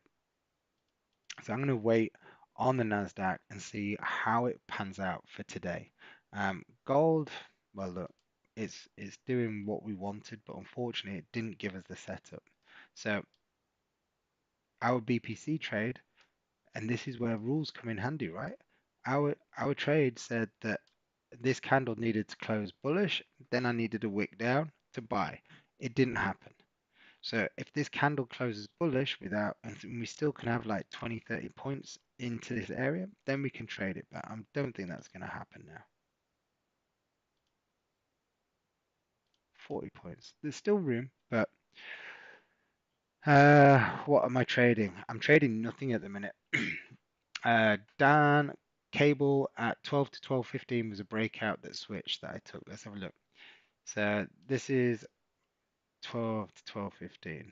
So I'm going to wait on the NASDAQ and see how it pans out for today. Gold, well, look, it's doing what we wanted, but unfortunately, it didn't give us the setup. So our BPC trade, and this is where rules come in handy, right? Our trade said that this candle needed to close bullish, then I needed a wick down to buy. It didn't happen. So if this candle closes bullish without, and we still can have like 20, 30 points into this area, then we can trade it. But I don't think that's going to happen now. 40 points. There's still room, but what am I trading? I'm trading nothing at the minute. Dan cable at 12 to 12.15 was a breakout that switched that I took. Let's have a look. So this is 12 to 12.15.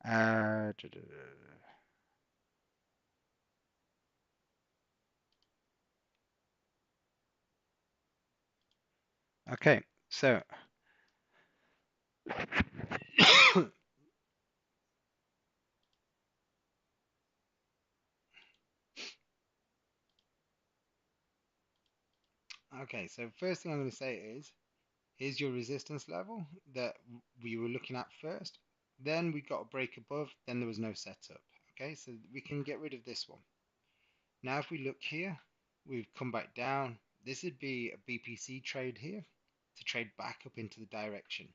Uh, okay, so okay, so first thing I'm going to say is here's your resistance level that we were looking at first. Then we got a break above, then there was no setup. Okay, so we can get rid of this one. Now if we look here, we've come back down. This would be a BPC trade here to trade back up into the direction.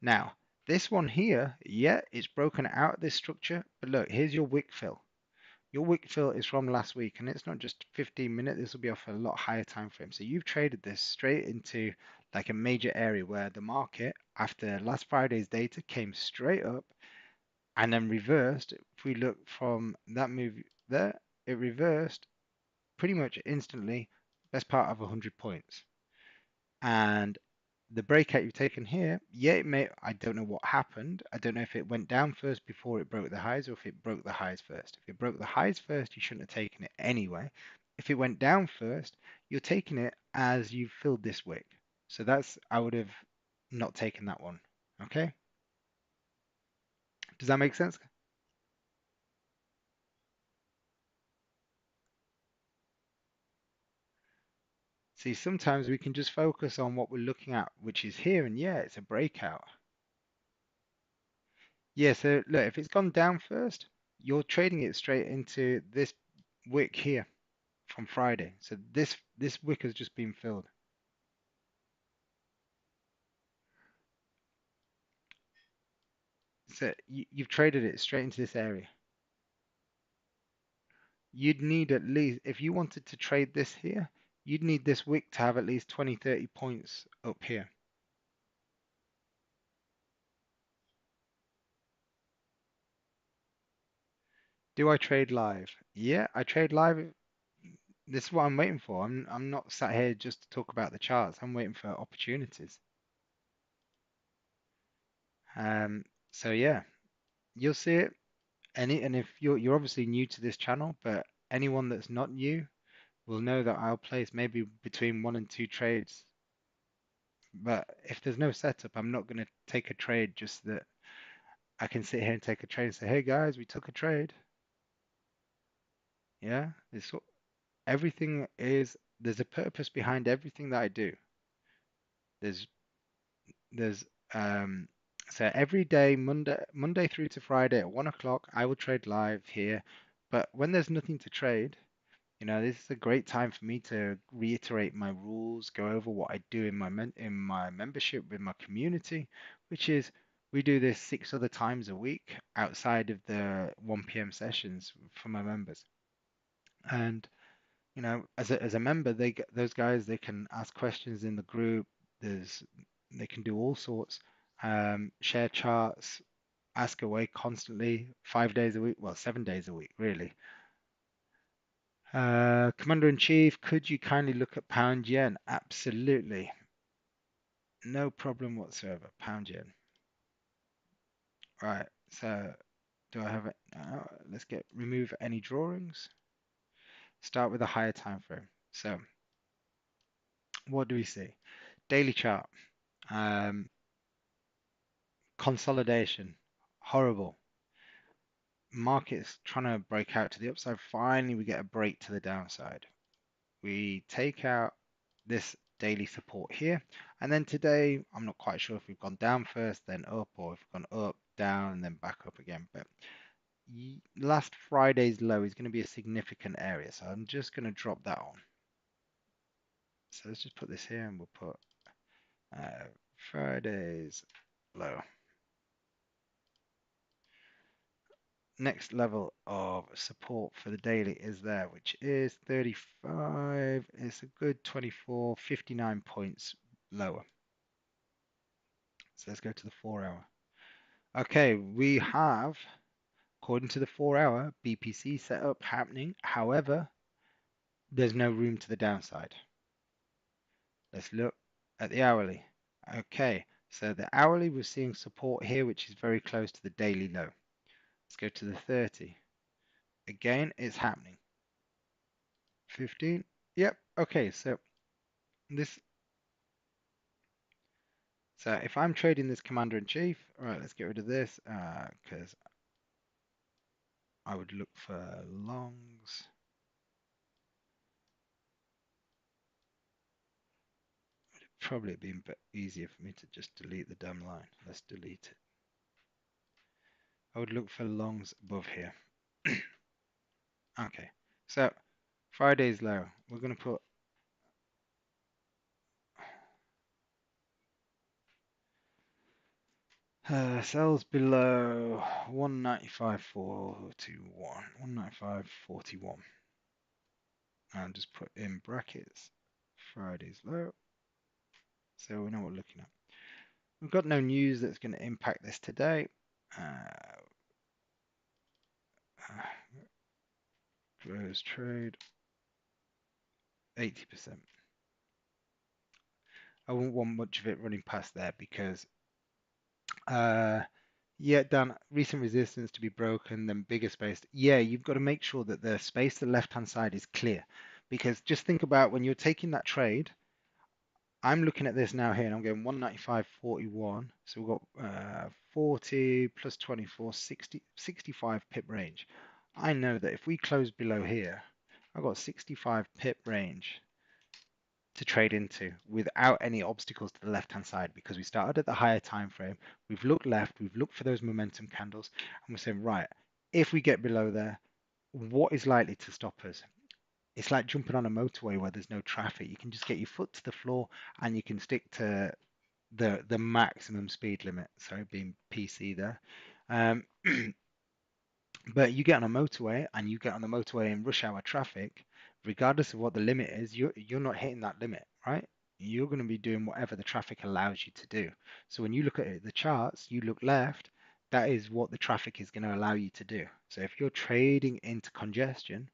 Now, this one here, yeah, it's broken out of this structure, but look, here's your wick fill. Your wick fill is from last week, and it's not just 15 minutes. This will be off a lot higher time frame. So you've traded this straight into like a major area where the market, after last Friday's data, came straight up and then reversed. If we look from that move there, it reversed pretty much instantly, best part of 100 points. And the breakout you've taken here, yeah, it may, I don't know what happened. I don't know if it went down first before it broke the highs or if it broke the highs first. If it broke the highs first, you shouldn't have taken it anyway. If it went down first, you're taking it as you filled this wick. So that's, I would have not taken that one. Okay? Does that make sense? See, sometimes we can just focus on what we're looking at, which is here, and yeah, it's a breakout. Yeah, so look, if it's gone down first, you're trading it straight into this wick here from Friday. So this wick has just been filled. So you've traded it straight into this area. You'd need at least, if you wanted to trade this here, you'd need this wick to have at least 20, 30 points up here. Do I trade live? Yeah, I trade live. This is what I'm waiting for. I'm not sat here just to talk about the charts. I'm waiting for opportunities. Um, so yeah, you'll see it. And if you're obviously new to this channel, but anyone that's not new will know that I'll place maybe between one and two trades. But if there's no setup, I'm not going to take a trade just that I can sit here and take a trade and say, hey guys, we took a trade. Yeah, everything is there's a purpose behind everything that I do. There's there's um so every day, Monday through to Friday at 1 o'clock, I will trade live here. But when there's nothing to trade, this is a great time for me to reiterate my rules, go over what I do in my membership with my community, which is we do this 6 other times a week outside of the 1 p.m. sessions for my members. And as a member, those guys they can ask questions in the group. They can do all sorts, share charts, ask away constantly, 5 days a week, well, 7 days a week, really. Commander in Chief, could you kindly look at pound yen? Absolutely. No problem whatsoever. Pound yen. Right. So do I have it? Let's remove any drawings. Start with a higher time frame. So what do we see? Daily chart. Um, Consolidation. Horrible. Market's trying to break out to the upside. Finally, we get a break to the downside. We take out this daily support here. And then today, I'm not quite sure if we've gone down first, then up, or if we've gone up, down, and then back up again. But last Friday's low is going to be a significant area. So I'm just going to drop that on. So let's just put this here and we'll put Friday's low. Next level of support for the daily is there, which is 35. It's a good 24, 59 points lower. So let's go to the 4 hour. Okay, we have, according to the 4 hour, BPC setup happening. However, there's no room to the downside. Let's look at the hourly. Okay, so the hourly we're seeing support here, which is very close to the daily low. Let's go to the 30. Again, it's happening. 15. Yep. Okay. This. So if I'm trading this commander in chief, all right, let's get rid of this because I would look for longs. Probably it'd be a bit easier for me to just delete the damn line. Let's delete it. I would look for longs above here. Okay, so Friday's low. We're going to put sells below 195.421, 195.41, and just put in brackets Friday's low, so we know what we're looking at. We've got no news that's going to impact this today. Close trade 80%. I wouldn't want much of it running past there because yeah, Dan, recent resistance to be broken, then bigger space. Yeah, you've got to make sure that the space to the left-hand side is clear. Because just think about when you're taking that trade, I'm looking at this now here and I'm going 195.41. So we've got 40 plus 24, 60, 65 pip range. I know that if we close below here, I've got 65 pip range to trade into without any obstacles to the left hand side because we started at the higher time frame. We've looked left, we've looked for those momentum candles, and we're saying, right, if we get below there, what is likely to stop us? It's like jumping on a motorway where there's no traffic. You can just get your foot to the floor and you can stick to the maximum speed limit. Sorry, being PC there. Um, But you get on a motorway and you get on the motorway in rush hour traffic, regardless of what the limit is, you're not hitting that limit, right? You're going to be doing whatever the traffic allows you to do. So when you look at the charts, you look left, that is what the traffic is going to allow you to do. So if you're trading into congestion,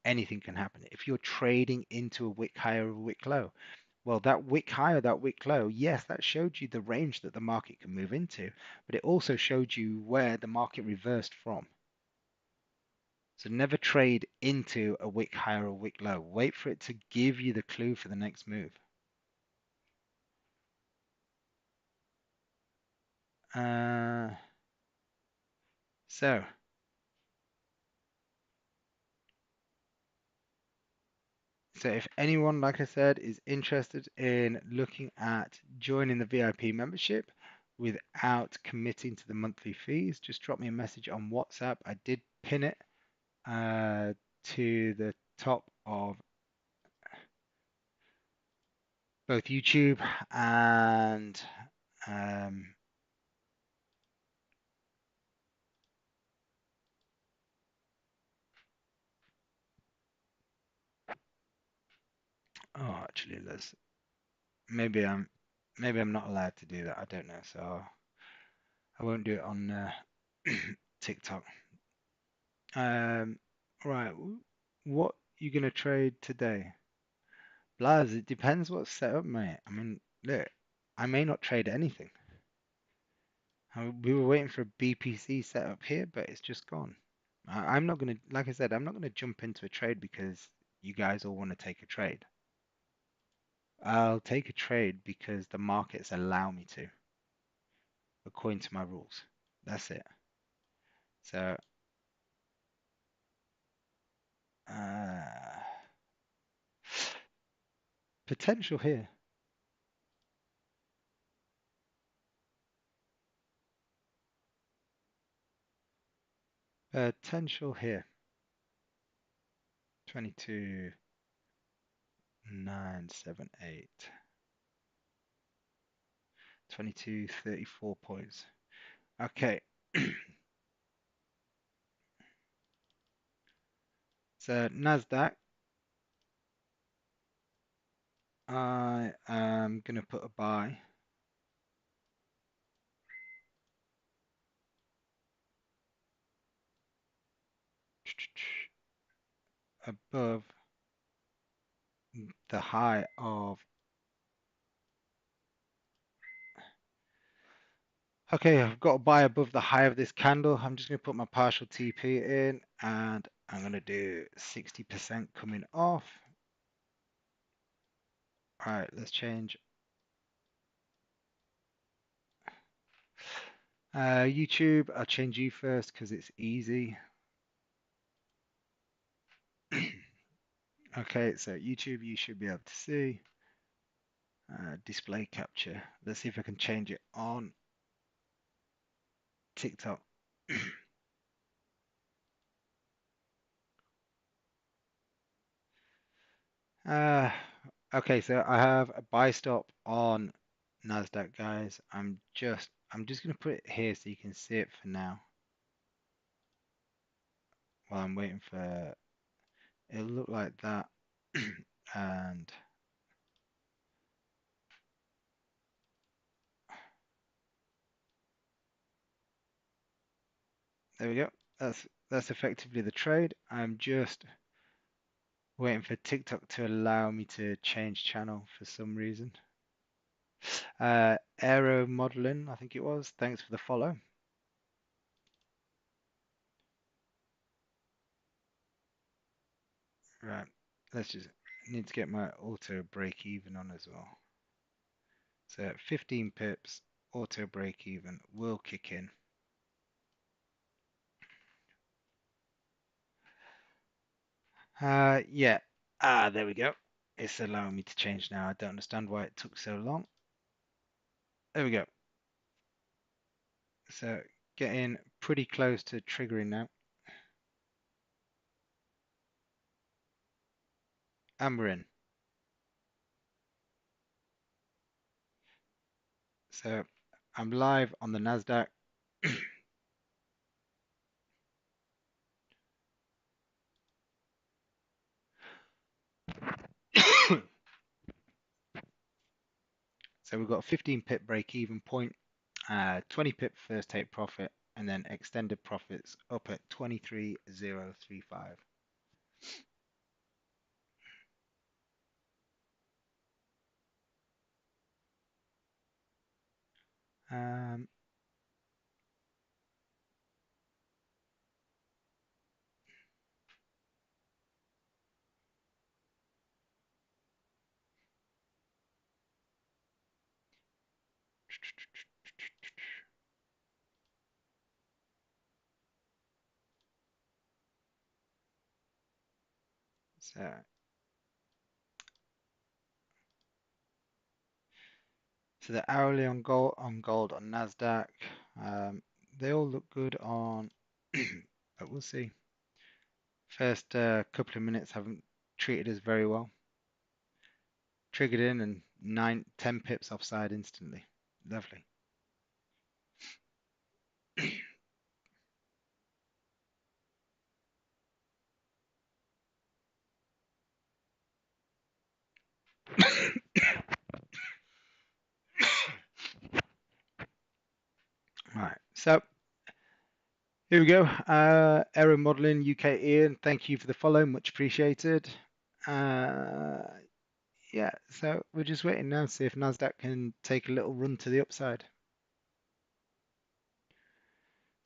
anything can happen. If you're trading into a wick high or a wick low, well, that wick high or that wick low, yes, that showed you the range that the market can move into, but it also showed you where the market reversed from. So never trade into a wick high or a wick low. Wait for it to give you the clue for the next move. Uh, so, so if anyone, like I said, is interested in looking at joining the VIP membership without committing to the monthly fees, just drop me a message on WhatsApp. I did pin it to the top of both YouTube and um, oh, actually, let's maybe I'm not allowed to do that. I don't know, so I won't do it on TikTok. Right, what you gonna trade today? Blaz, it depends what's set up, mate. I mean, look, I may not trade anything. We were waiting for a BPC set up here, but it's just gone. I'm not gonna, like I said, I'm not gonna jump into a trade because you guys all want to take a trade. I'll take a trade because the markets allow me to, according to my rules. That's it. So, uh, potential here. Potential here. 22,978. 22,34 points. Okay. So NASDAQ, I am going to put a buy above the high of Okay, I've got to buy above the high of this candle. I'm just going to put my partial TP in and I'm going to do 60% coming off. All right, let's change. YouTube, I'll change you first because it's easy. Okay, so YouTube, you should be able to see. Display capture. Let's see if I can change it on TikTok. Uh, okay, so I have a buy stop on NASDAQ, guys. I'm just gonna put it here so you can see it for now while I'm waiting for it'll look like that. And there we go. That's effectively the trade. I'm just waiting for TikTok to allow me to change channel for some reason. Aero modeling, I think it was. Thanks for the follow. Right, let's just need to get my auto break even on as well. So at 15 pips, auto break even will kick in. Yeah. There we go. It's allowing me to change now. I don't understand why it took so long. There we go. So getting pretty close to triggering now. And we're in. So I'm live on the NASDAQ. So we've got a 15 pip break even point, 20 pip first take profit, and then extended profits up at 23,035. Um, so So the hourly on gold on Nasdaq, they all look good on, but we'll see. First couple of minutes haven't treated us very well. Triggered in and 10 pips offside instantly. Lovely. Right, so here we go. Error modeling UK Ian, thank you for the follow, much appreciated. Uh, yeah, so we're just waiting now to see if Nasdaq can take a little run to the upside.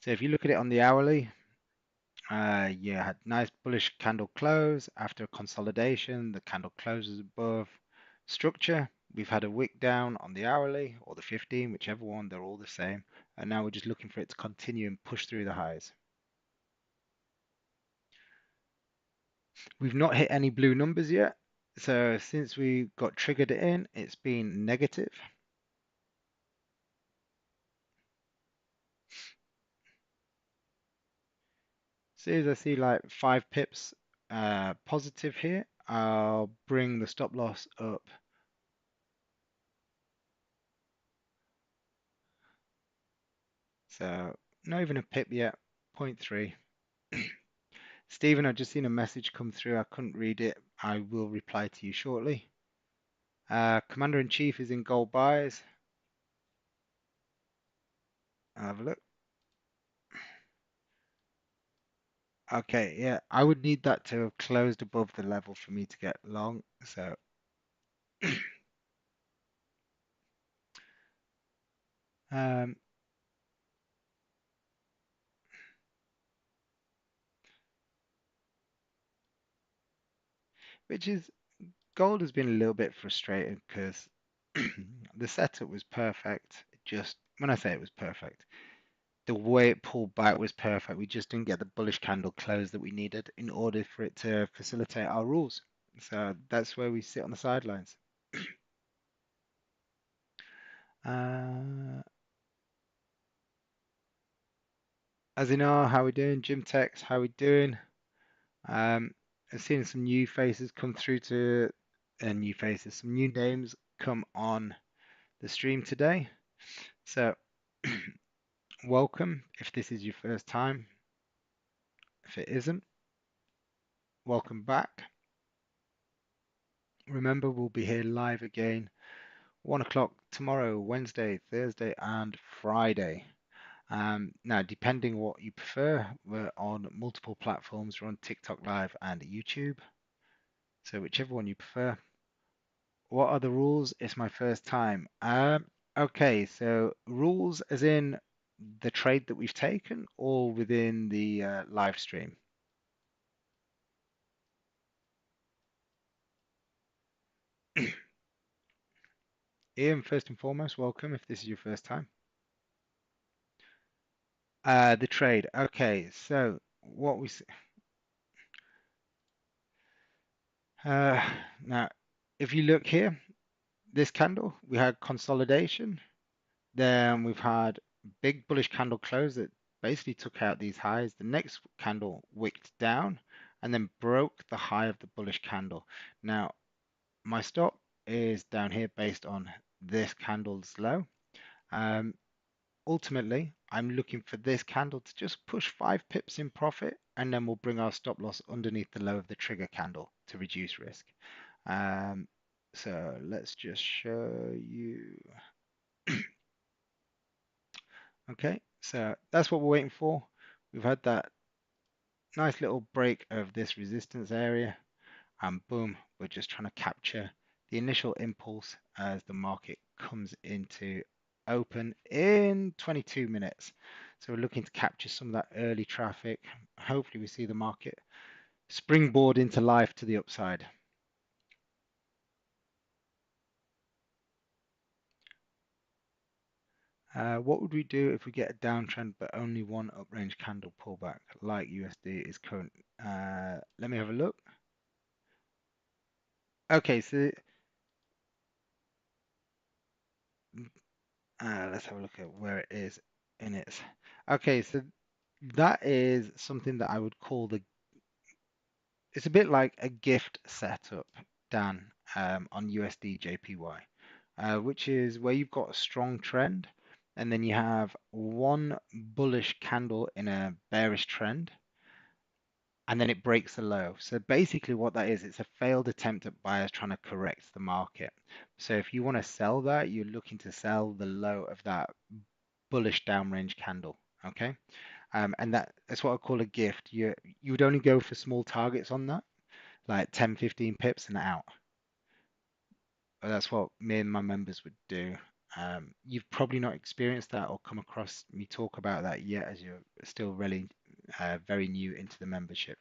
So if you look at it on the hourly, yeah, had nice bullish candle close after a consolidation. The candle closes above structure. We've had a wick down on the hourly or the 15, whichever one, they're all the same. And now we're just looking for it to continue and push through the highs. We've not hit any blue numbers yet. So since we got triggered in, it's been negative. As soon as I see like 5 pips positive here, I'll bring the stop loss up. So not even a pip yet, 0.3. Stephen, I've just seen a message come through. I couldn't read it. I will reply to you shortly. Commander in Chief is in gold buys. I'll have a look. Okay, yeah, I would need that to have closed above the level for me to get long. So, um, which is gold has been a little bit frustrating because the setup was perfect. Just when I say it was perfect, the way it pulled back was perfect. We just didn't get the bullish candle close that we needed in order for it to facilitate our rules. So that's where we sit on the sidelines. Uh, as in, how we doing? Jim Tex, how we doing? I've seen some new faces come through to, new faces, some new names come on the stream today. So welcome if this is your first time. If it isn't, welcome back. Remember, we'll be here live again 1 o'clock tomorrow, Wednesday, Thursday, and Friday. Now, depending what you prefer, we're on multiple platforms. We're on TikTok Live and YouTube. So whichever one you prefer. What are the rules? It's my first time. Okay, so rules as in the trade that we've taken or within the live stream? Ian, first and foremost, welcome if this is your first time. The trade. Okay, so what we uh, now, if you look here, this candle, we had consolidation. Then we've had big bullish candle close that basically took out these highs. The next candle wicked down and then broke the high of the bullish candle. Now, my stop is down here based on this candle's low. Um, Ultimately, I'm looking for this candle to just push 5 pips in profit, and then we'll bring our stop loss underneath the low of the trigger candle to reduce risk. Um, so let's just show you. Okay, so that's what we're waiting for. We've had that nice little break of this resistance area, and boom, we're just trying to capture the initial impulse as the market comes into open in 22 minutes. So we're looking to capture some of that early traffic. Hopefully we see the market springboard into life to the upside. What would we do if we get a downtrend but only one uprange candle pullback like USD is current? Let me have a look. Okay, so let's have a look at where it is in its. Okay, so that is something that I would call it's a bit like a gift setup, Dan, on USD JPY, which is where you've got a strong trend and then you have one bullish candle in a bearish trend and then it breaks the low. So basically what that is, it's a failed attempt at buyers trying to correct the market. So if you want to sell that, you're looking to sell the low of that bullish downrange candle. Okay. And that's what I call a gift. You would only go for small targets on that, like 10, 15 pips and out. That's what me and my members would do. You've probably not experienced that or come across me talk about that yet, as you're still really very new into the membership.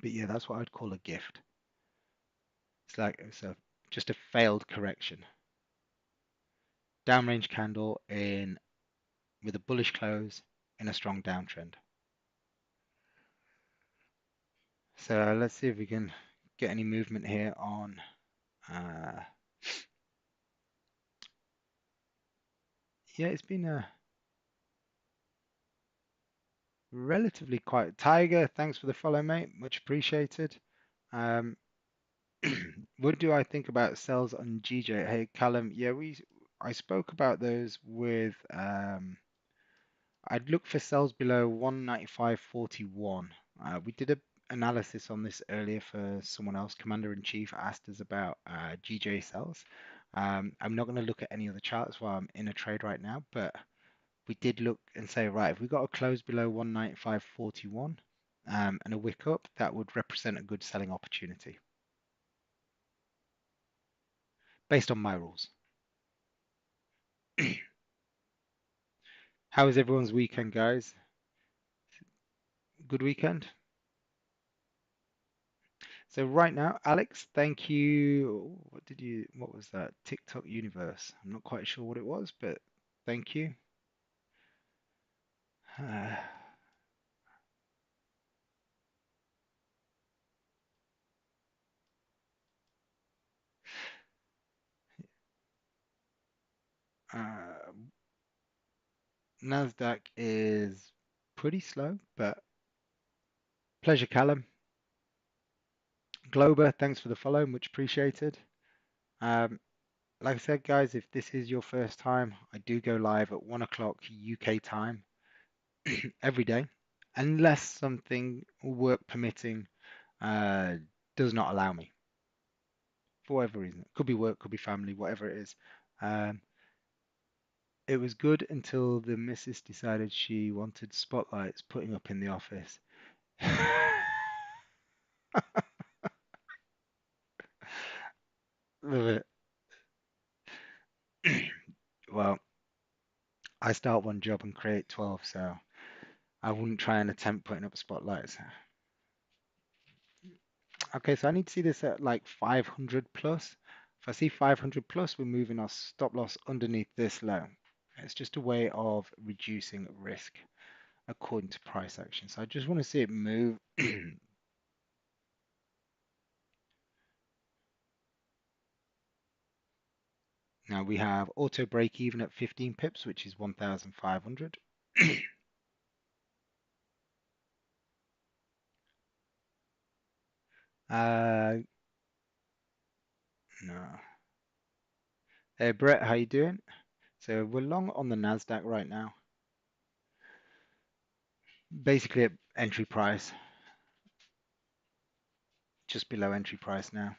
But yeah, that's what I'd call a gift. It's just a failed correction. Downrange candle in with a bullish close in a strong downtrend. So let's see if we can get any movement here on. Yeah, it's been a relatively quiet. Tiger, thanks for the follow, mate. Much appreciated. Um, what do I think about sells on GJ? Hey, Callum. Yeah, I spoke about those with I'd look for sells below 195.41. We did a analysis on this earlier for someone else. Commander in Chief asked us about GJ sells. I'm not going to look at any other charts while I'm in a trade right now, but we did look and say, right, if we got a close below 195.41 and a wick up, that would represent a good selling opportunity based on my rules. How was everyone's weekend, guys? Good weekend? So right now, Alex, thank you. What was that? TikTok Universe. I'm not quite sure what it was, but thank you. Uh, uh, NASDAQ is pretty slow, but pleasure, Callum. Glober, thanks for the follow, much appreciated. Um, like I said, guys, if this is your first time, I do go live at 1 o'clock UK time every day, unless something work permitting uh, does not allow me for whatever reason. It could be work, could be family, whatever it is. Um, it was good until the missus decided she wanted spotlights putting up in the office. Love it. Well, I start one job and create 12, so I wouldn't try and attempt putting up spotlights. Okay, so I need to see this at like 500 plus. If I see 500 plus, we're moving our stop loss underneath this low. It's just a way of reducing risk according to price action. So I just want to see it move. Now we have auto break even at 15 pips, which is 1,500. uh, no. Hey Brett, how you doing? So we're long on the Nasdaq right now, basically at entry price, just below entry price now.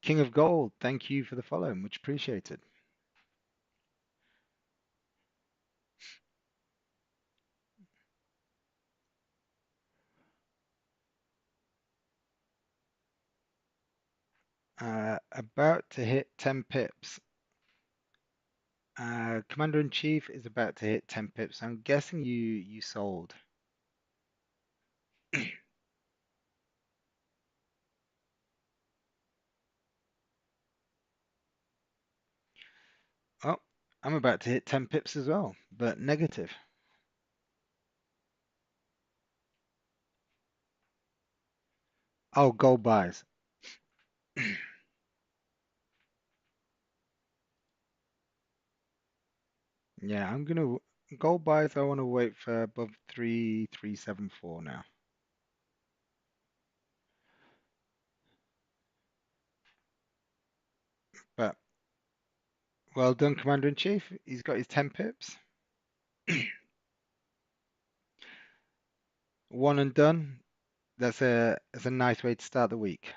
King of Gold, thank you for the follow, much appreciated. About to hit 10 pips. Commander in Chief is about to hit 10 pips. I'm guessing you sold. Oh, I'm about to hit 10 pips as well, but negative. Oh, gold buys. Yeah, I'm gonna gold buys. I want to wait for above 3,374 now. But well done, Commander in Chief. He's got his 10 pips. One and done. That's a nice way to start the week.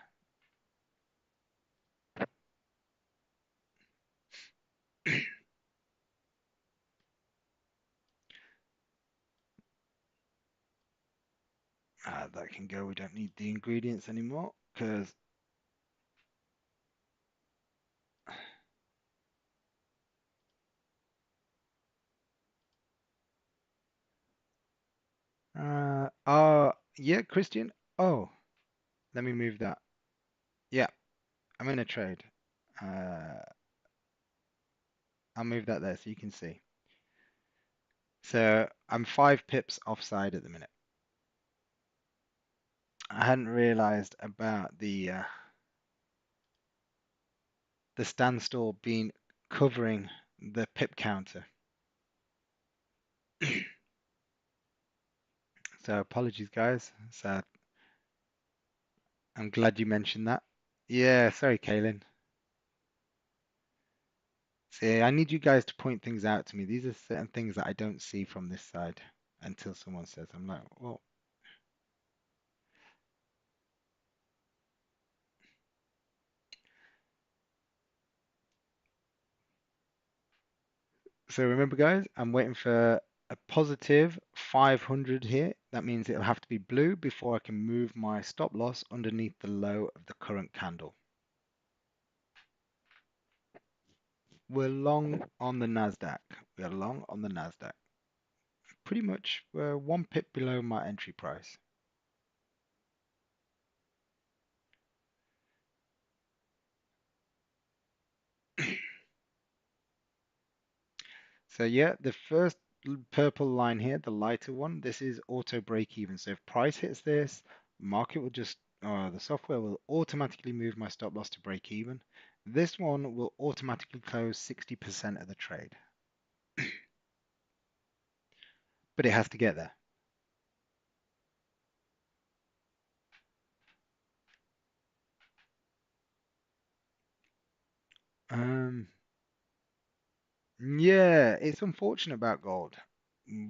That can go. We don't need the ingredients anymore because yeah, Christian. Oh, let me move that. Yeah, I'm in a trade. Uh, I'll move that there so you can see. So I'm 5 pips offside at the minute. I hadn't realized about the standstill being covering the pip counter. So apologies, guys. So I'm glad you mentioned that. Yeah, sorry, Kaylin. See, I need you guys to point things out to me. These are certain things that I don't see from this side until someone says. I'm like, well. So remember, guys, I'm waiting for a positive 500 here. That means it'll have to be blue before I can move my stop loss underneath the low of the current candle. We're long on the NASDAQ. We're long on the NASDAQ. Pretty much we're 1 pip below my entry price. So yeah, the first purple line here, the lighter one, this is auto break even. So if price hits this, market will just, the software will automatically move my stop loss to break even. This one will automatically close 60% of the trade, but it has to get there. Um, yeah, it's unfortunate about gold.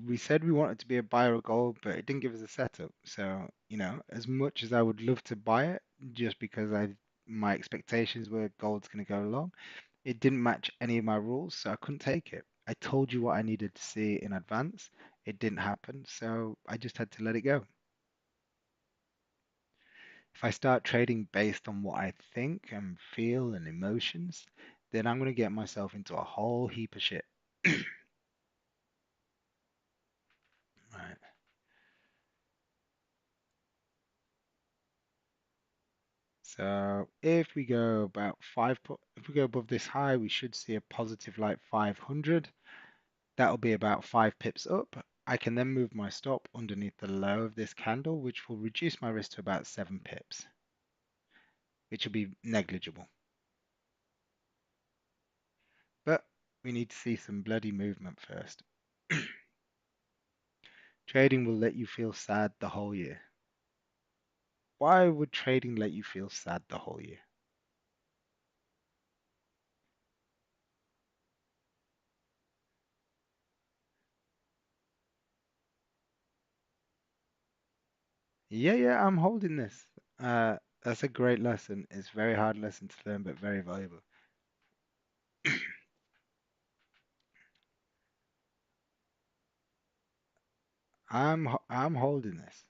We said we wanted to be a buyer of gold, but it didn't give us a setup. So, as much as I would love to buy it, just because my expectations were gold's going to go long, it didn't match any of my rules, so I couldn't take it. I told you what I needed to see in advance. It didn't happen, so I just had to let it go. If I start trading based on what I think and feel and emotions, then I'm going to get myself into a whole heap of shit. Right. So if we go if we go above this high, we should see a positive like 500. That'll be about 5 pips up. I can then move my stop underneath the low of this candle, which will reduce my risk to about 7 pips, which will be negligible. But we need to see some bloody movement first. Trading will let you feel sad the whole year. Why would trading let you feel sad the whole year? Yeah, yeah, I'm holding this. That's a great lesson. It's a very hard lesson to learn, but very valuable. I'm holding this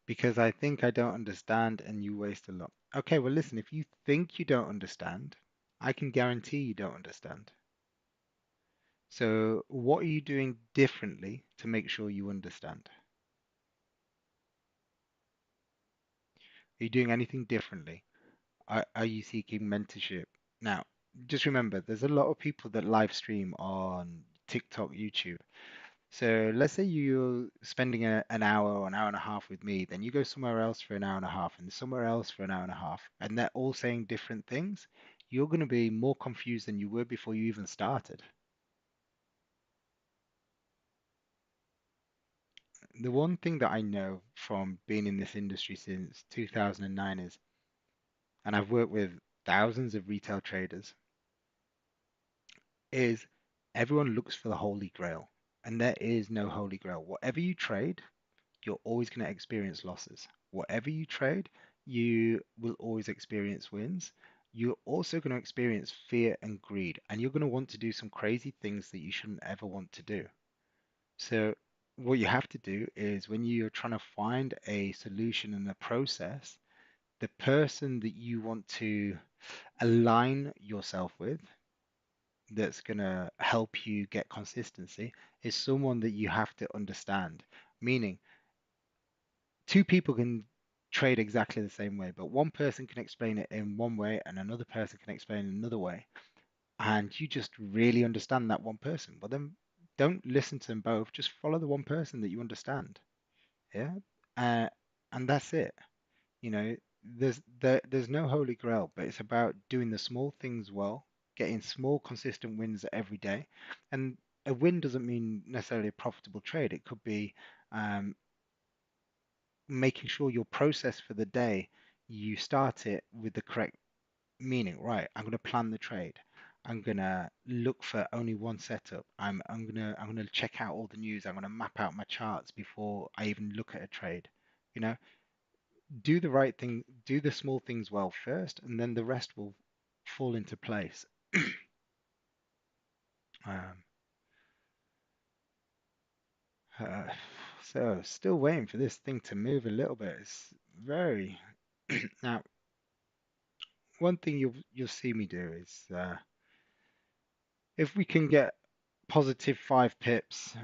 because I think I don't understand and you waste a lot. Okay, well listen, if you think you don't understand, I can guarantee you don't understand. So what are you doing differently to make sure you understand? Are you doing anything differently? Are you seeking mentorship? Now, just remember, there's a lot of people that live stream on TikTok, YouTube. So let's say you're spending an hour or an hour and a half with me, then you go somewhere else for an hour and a half and somewhere else for an hour and a half, and they're all saying different things. You're going to be more confused than you were before you even started. The one thing that I know from being in this industry since 2009 is, and I've worked with thousands of retail traders, is everyone looks for the holy grail, and there is no holy grail. Whatever you trade, you're always going to experience losses. Whatever you trade, you will always experience wins. You're also going to experience fear and greed, and you're going to want to do some crazy things that you shouldn't ever want to do. So, what you have to do is when you're trying to find a solution and a process, the person that you want to align yourself with that's going to help you get consistency is someone that you have to understand. Meaning, two people can trade exactly the same way, but one person can explain it in one way and another person can explain it another way. And you just really understand that one person. Well, then don't listen to them both. Just follow the one person that you understand. Yeah. Uh, and that's it. You know, there's no holy grail, but it's about doing the small things well, getting small, consistent wins every day. And a win doesn't mean necessarily a profitable trade. It could be um, making sure your process for the day, you start it with the correct meaning. Right, I'm going to plan the trade. I'm gonna look for only one setup. I'm gonna check out all the news. I'm gonna map out my charts before I even look at a trade. You know, do the right thing, do the small things well first, and then the rest will fall into place. Um, uh, so still waiting for this thing to move a little bit. It's very now. One thing you'll see me do is if we can get positive 5 pips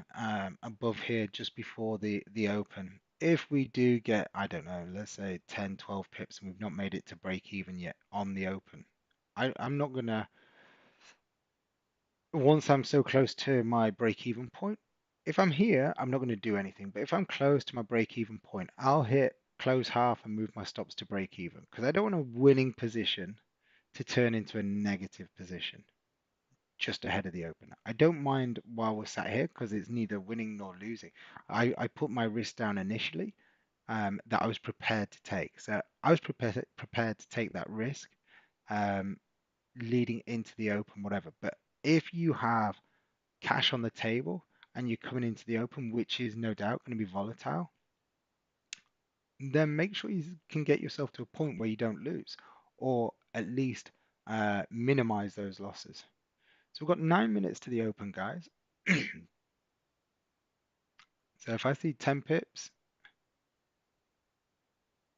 above here just before the open. If we do get, I don't know, let's say 10, 12 pips and we've not made it to break even yet on the open, I'm not gonna, once I'm so close to my break even point, if I'm here, I'm not going to do anything. But if I'm close to my break even point, I'll hit close half and move my stops to break even because I don't want a winning position to turn into a negative position just ahead of the open. I don't mind while we're sat here because it's neither winning nor losing. I put my risk down initially that I was prepared to take. So I was prepared to take that risk um, leading into the open, whatever. But if you have cash on the table and you're coming into the open, which is no doubt going to be volatile, then make sure you can get yourself to a point where you don't lose or at least minimize those losses. So we've got 9 minutes to the open, guys. So if I see 10 pips,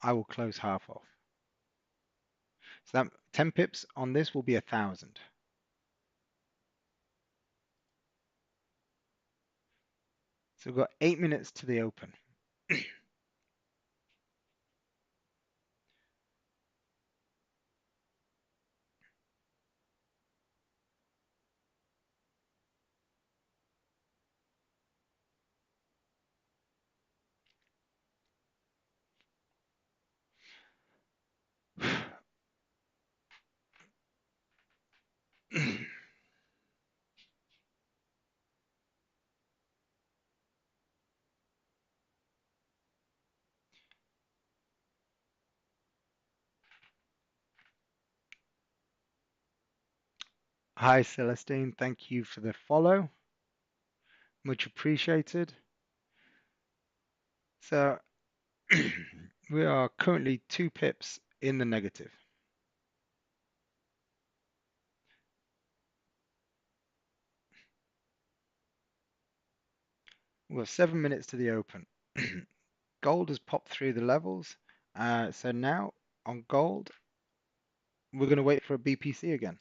I will close half off. So that 10 pips on this will be 1,000. So we've got 8 minutes to the open. Hi, Celestine. Thank you for the follow. Much appreciated. So we are currently 2 pips in the negative. We've got 7 minutes to the open. Gold has popped through the levels. So now on gold, we're going to wait for a BPC again.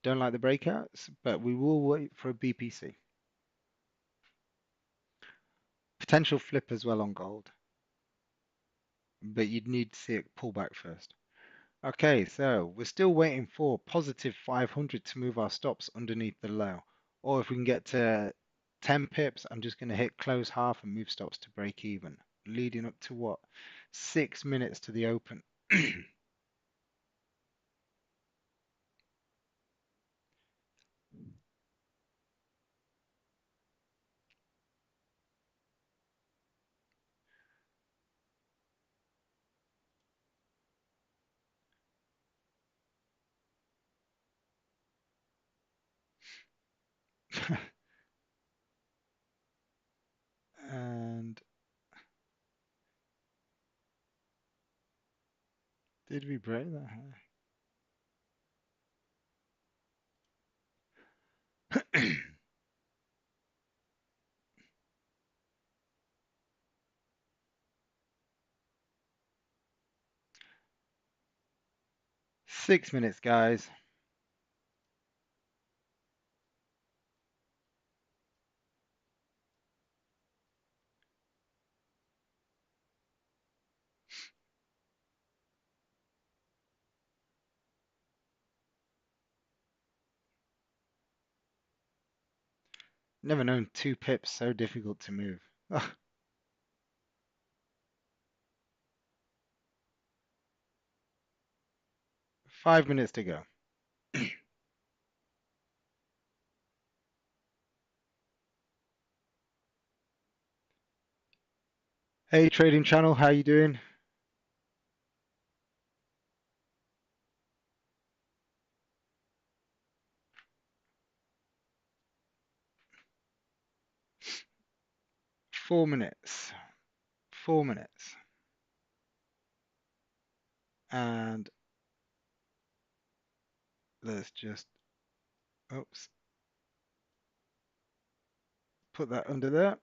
Don't like the breakouts, but we will wait for a BPC. Potential flip as well on gold, but you'd need to see it pull back first. Okay, so we're still waiting for positive 500 to move our stops underneath the low. Or if we can get to 10 pips, I'm just going to hit close half and move stops to break even, leading up to what? 6 minutes to the open. And did we break that high? 6 minutes, guys. Never known 2 pips so difficult to move. Ugh, 5 minutes to go. Hey, trading channel, how you doing? Four minutes. 4 minutes. And let's just, oops, put that under there.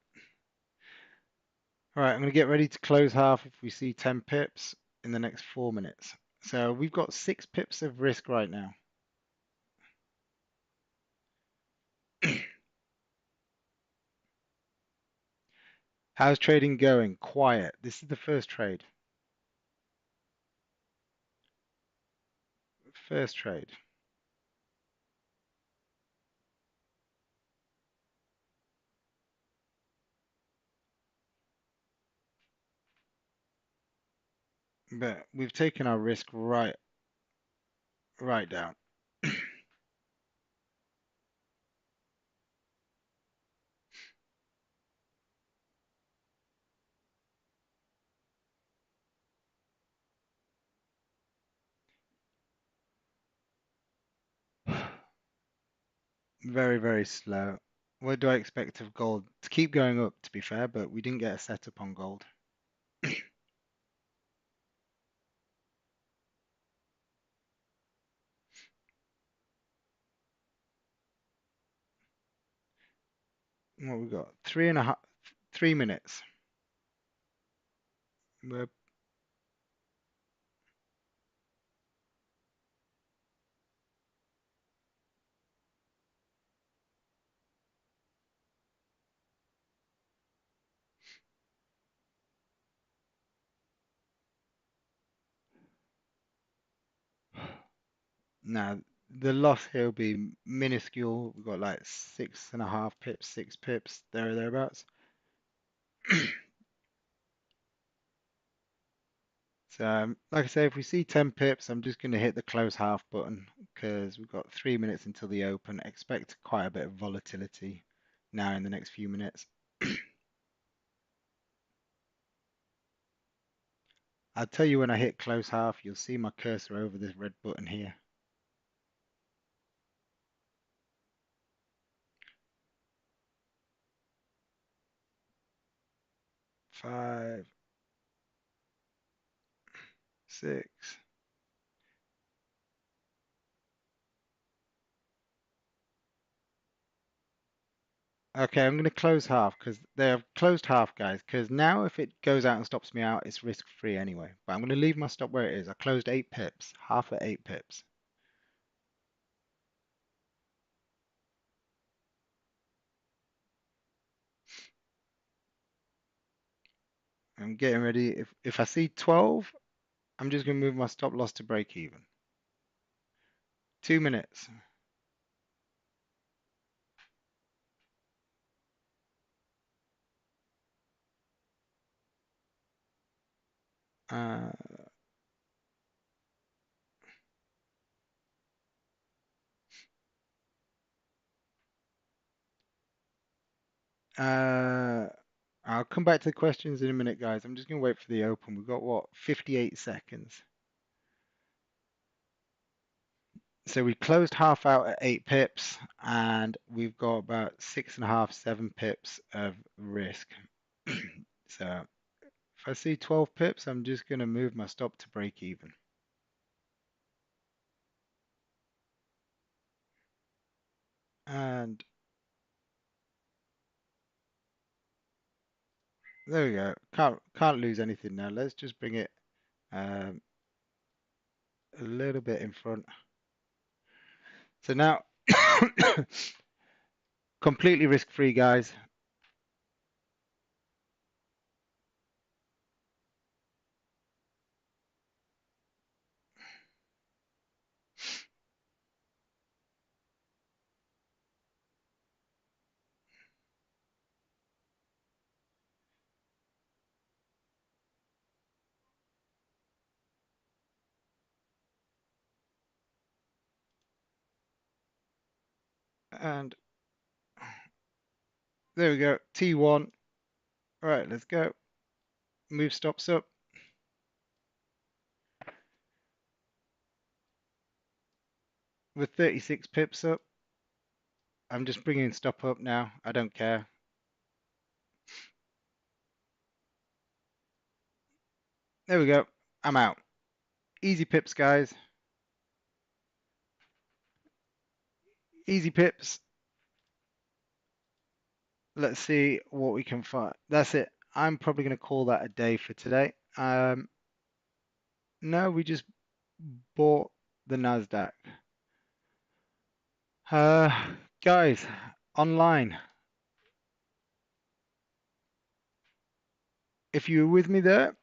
All right, I'm going to get ready to close half if we see 10 pips in the next 4 minutes. So we've got 6 pips of risk right now. How's trading going? Quiet. This is the first trade. First trade. But we've taken our risk right down. Very, very slow. What do I expect of gold? To keep going up, to be fair, but we didn't get a setup on gold. What we got? 3 minutes. We're, now, the loss here will be minuscule. We've got like 6.5 pips, 6 pips, there or thereabouts. So, like I say, if we see 10 pips, I'm just going to hit the close half button because we've got 3 minutes until the open. Expect quite a bit of volatility now in the next few minutes. I'll tell you when I hit close half, you'll see my cursor over this red button here. 5, 6. Okay, I'm going to close half because they have closed half, guys. Because now if it goes out and stops me out, it's risk free anyway. But I'm going to leave my stop where it is. I closed 8 pips, half at 8 pips. I'm getting ready. If I see 12, I'm just going to move my stop loss to break even. 2 minutes. Uh, uh, I'll come back to the questions in a minute, guys. I'm just going to wait for the open. We've got what, 58 seconds. So we closed half out at 8 pips, and we've got about 6.5, 7 pips of risk. So if I see 12 pips, I'm just going to move my stop to break even. And there we go. Can't lose anything now. Let's just bring it um, a little bit in front. So now, completely risk-free, guys. And there we go. T1. All right, let's go. Move stops up. With 36 pips up. I'm just bringing stop up now. I don't care. There we go. I'm out. Easy pips, guys. Easy pips. Let's see what we can find. That's it. I'm probably going to call that a day for today. No, we just bought the NASDQ. Uh, Guys, online, if you were with me there,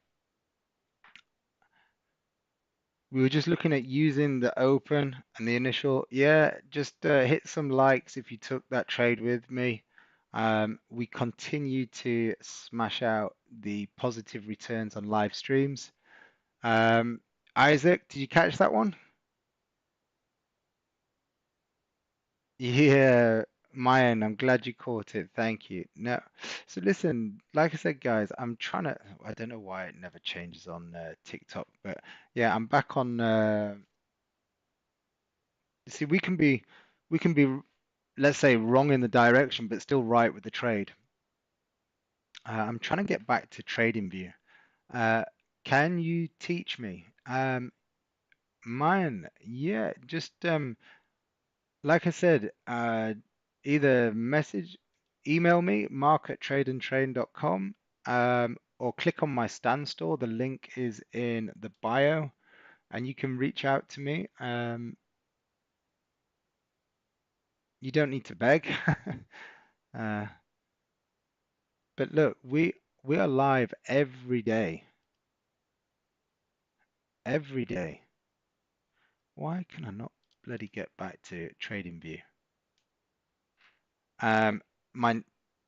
we were just looking at using the open and the initial. Yeah, just hit some likes if you took that trade with me. We continue to smash out the positive returns on live streams. Um, Isaac, did you catch that one? Yeah, Mayan, I'm glad you caught it. Thank you. No, so listen, like I said, guys, I'm trying to. I don't know why it never changes on TikTok, but yeah, I'm back on. See, we can be, let's say, wrong in the direction, but still right with the trade. I'm trying to get back to trading view. Uh, can you teach me? Mine, yeah, just like I said, either email me, mark@tradeandtrain.com, or click on my stand store. The link is in the bio, and you can reach out to me. You don't need to beg. Uh, but look, we are live every day, every day. Why can I not bloody get back to TradingView? Um, my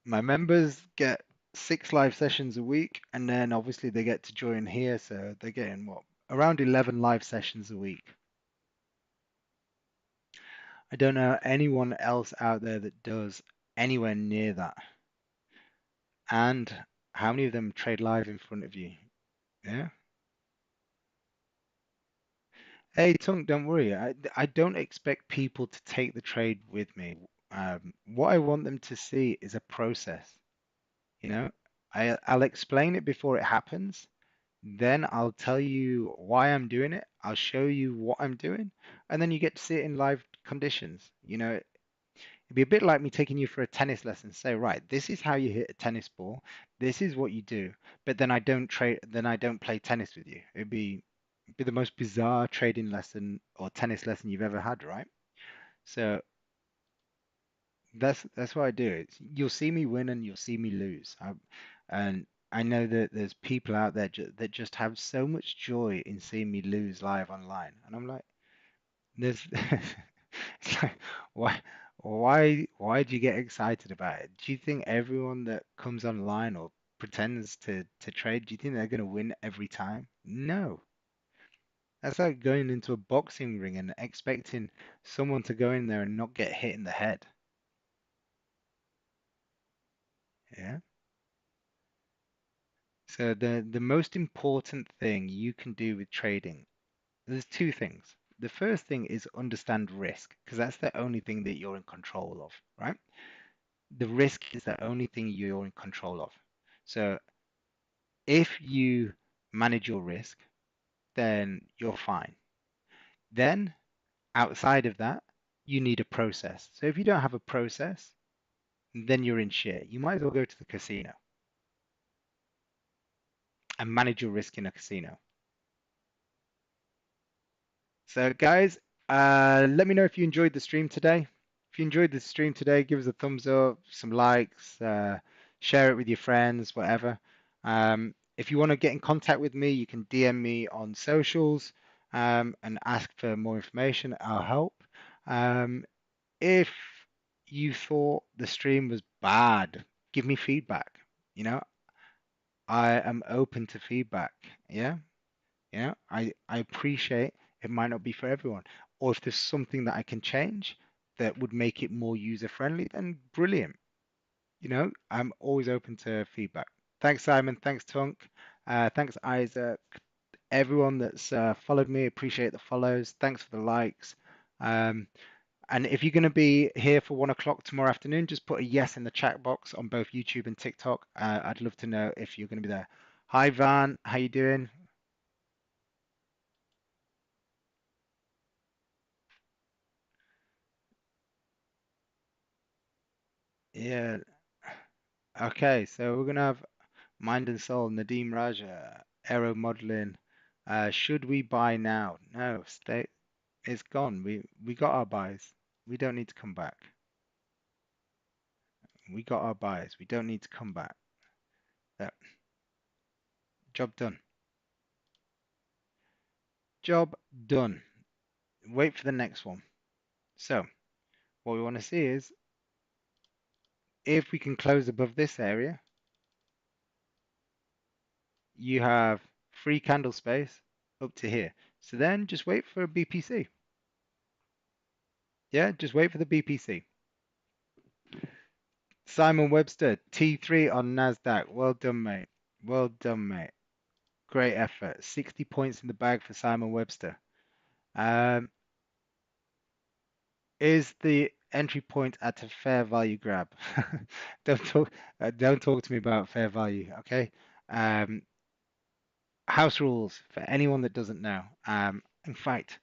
my members get 6 live sessions a week, and then obviously they get to join here, so they're getting what, around 11 live sessions a week. I don't know anyone else out there that does anywhere near that. And how many of them trade live in front of you? Yeah. Hey, Tunk, don't worry. I don't expect people to take the trade with me. What I want them to see is a process. You know, I'll explain it before it happens. Then I'll tell you why I'm doing it. I'll show you what I'm doing, and then you get to see it in live conditions. It'd be a bit like me taking you for a tennis lesson. Say, right, this is how you hit a tennis ball. This is what you do. But then I don't play tennis with you. It'd be the most bizarre trading lesson or tennis lesson you've ever had, right? So that's what I do. You'll see me win and you'll see me lose. And I know that there's people out there that just have so much joy in seeing me lose live online, and I'm like, there's, it's like, why, why do you get excited about it? Do you think everyone that comes online or pretends to trade, do you think they're going to win every time? No. That's like going into a boxing ring and expecting someone to go in there and not get hit in the head. Yeah. So the most important thing you can do with trading, there's two things. The first thing is understand risk, because that's the only thing that you're in control of, right? The risk is the only thing you're in control of. So if you manage your risk, then you're fine. Then outside of that, you need a process. So if you don't have a process, then you're in shit. You might as well go to the casino and manage your risk in a casino. So, guys, let me know if you enjoyed the stream today. If you enjoyed the stream today, give us a thumbs up, some likes, share it with your friends, whatever. If you want to get in contact with me, you can DM me on socials and ask for more information. I'll help. Um, if you thought the stream was bad, give me feedback. You know, I am open to feedback. Yeah. I appreciate it might not be for everyone. Or if there's something that I can change that would make it more user friendly, then brilliant. I'm always open to feedback. Thanks, Simon. Thanks, Tunk. Thanks, Isaac. Everyone that's followed me, appreciate the follows. Thanks for the likes. Um, and if you're going to be here for 1 o'clock tomorrow afternoon, just put a yes in the chat box on both YouTube and TikTok. I'd love to know if you're going to be there. Hi, Van. How you doing? Yeah. Okay, so we're gonna have Mind and Soul, Nadeem Raja, Aero Modeling. Should we buy now? No, stay. It's gone. We got our buys. We don't need to come back. We got our buys. We don't need to come back. Yeah, job done. Job done. Wait for the next one. So what we want to see is if we can close above this area, you have free candle space up to here. So then just wait for a BPC. Yeah, just wait for the BPC. Simon Webster, T3 on NASDAQ. Well done, mate. Well done, mate. Great effort. 60 points in the bag for Simon Webster. Um, is the entry point at a fair value grab? Don't talk to me about fair value, okay? Um, house rules for anyone that doesn't know. In fact,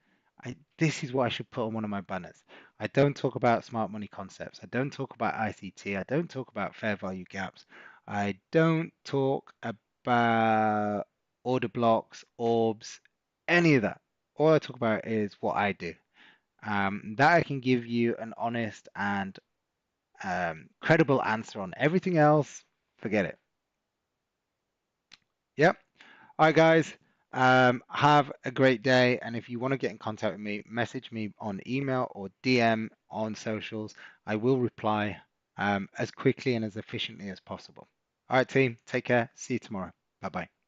this is what I should put on one of my banners. I don't talk about smart money concepts. I don't talk about ICT. I don't talk about fair value gaps. I don't talk about order blocks, orbs, any of that. All I talk about is what I do. That I can give you an honest and credible answer on. Everything else, forget it. Yep. All right, guys. Have a great day. And if you want to get in contact with me, message me on email or DM on socials. I will reply as quickly and as efficiently as possible. All right, team. Take care. See you tomorrow. Bye bye.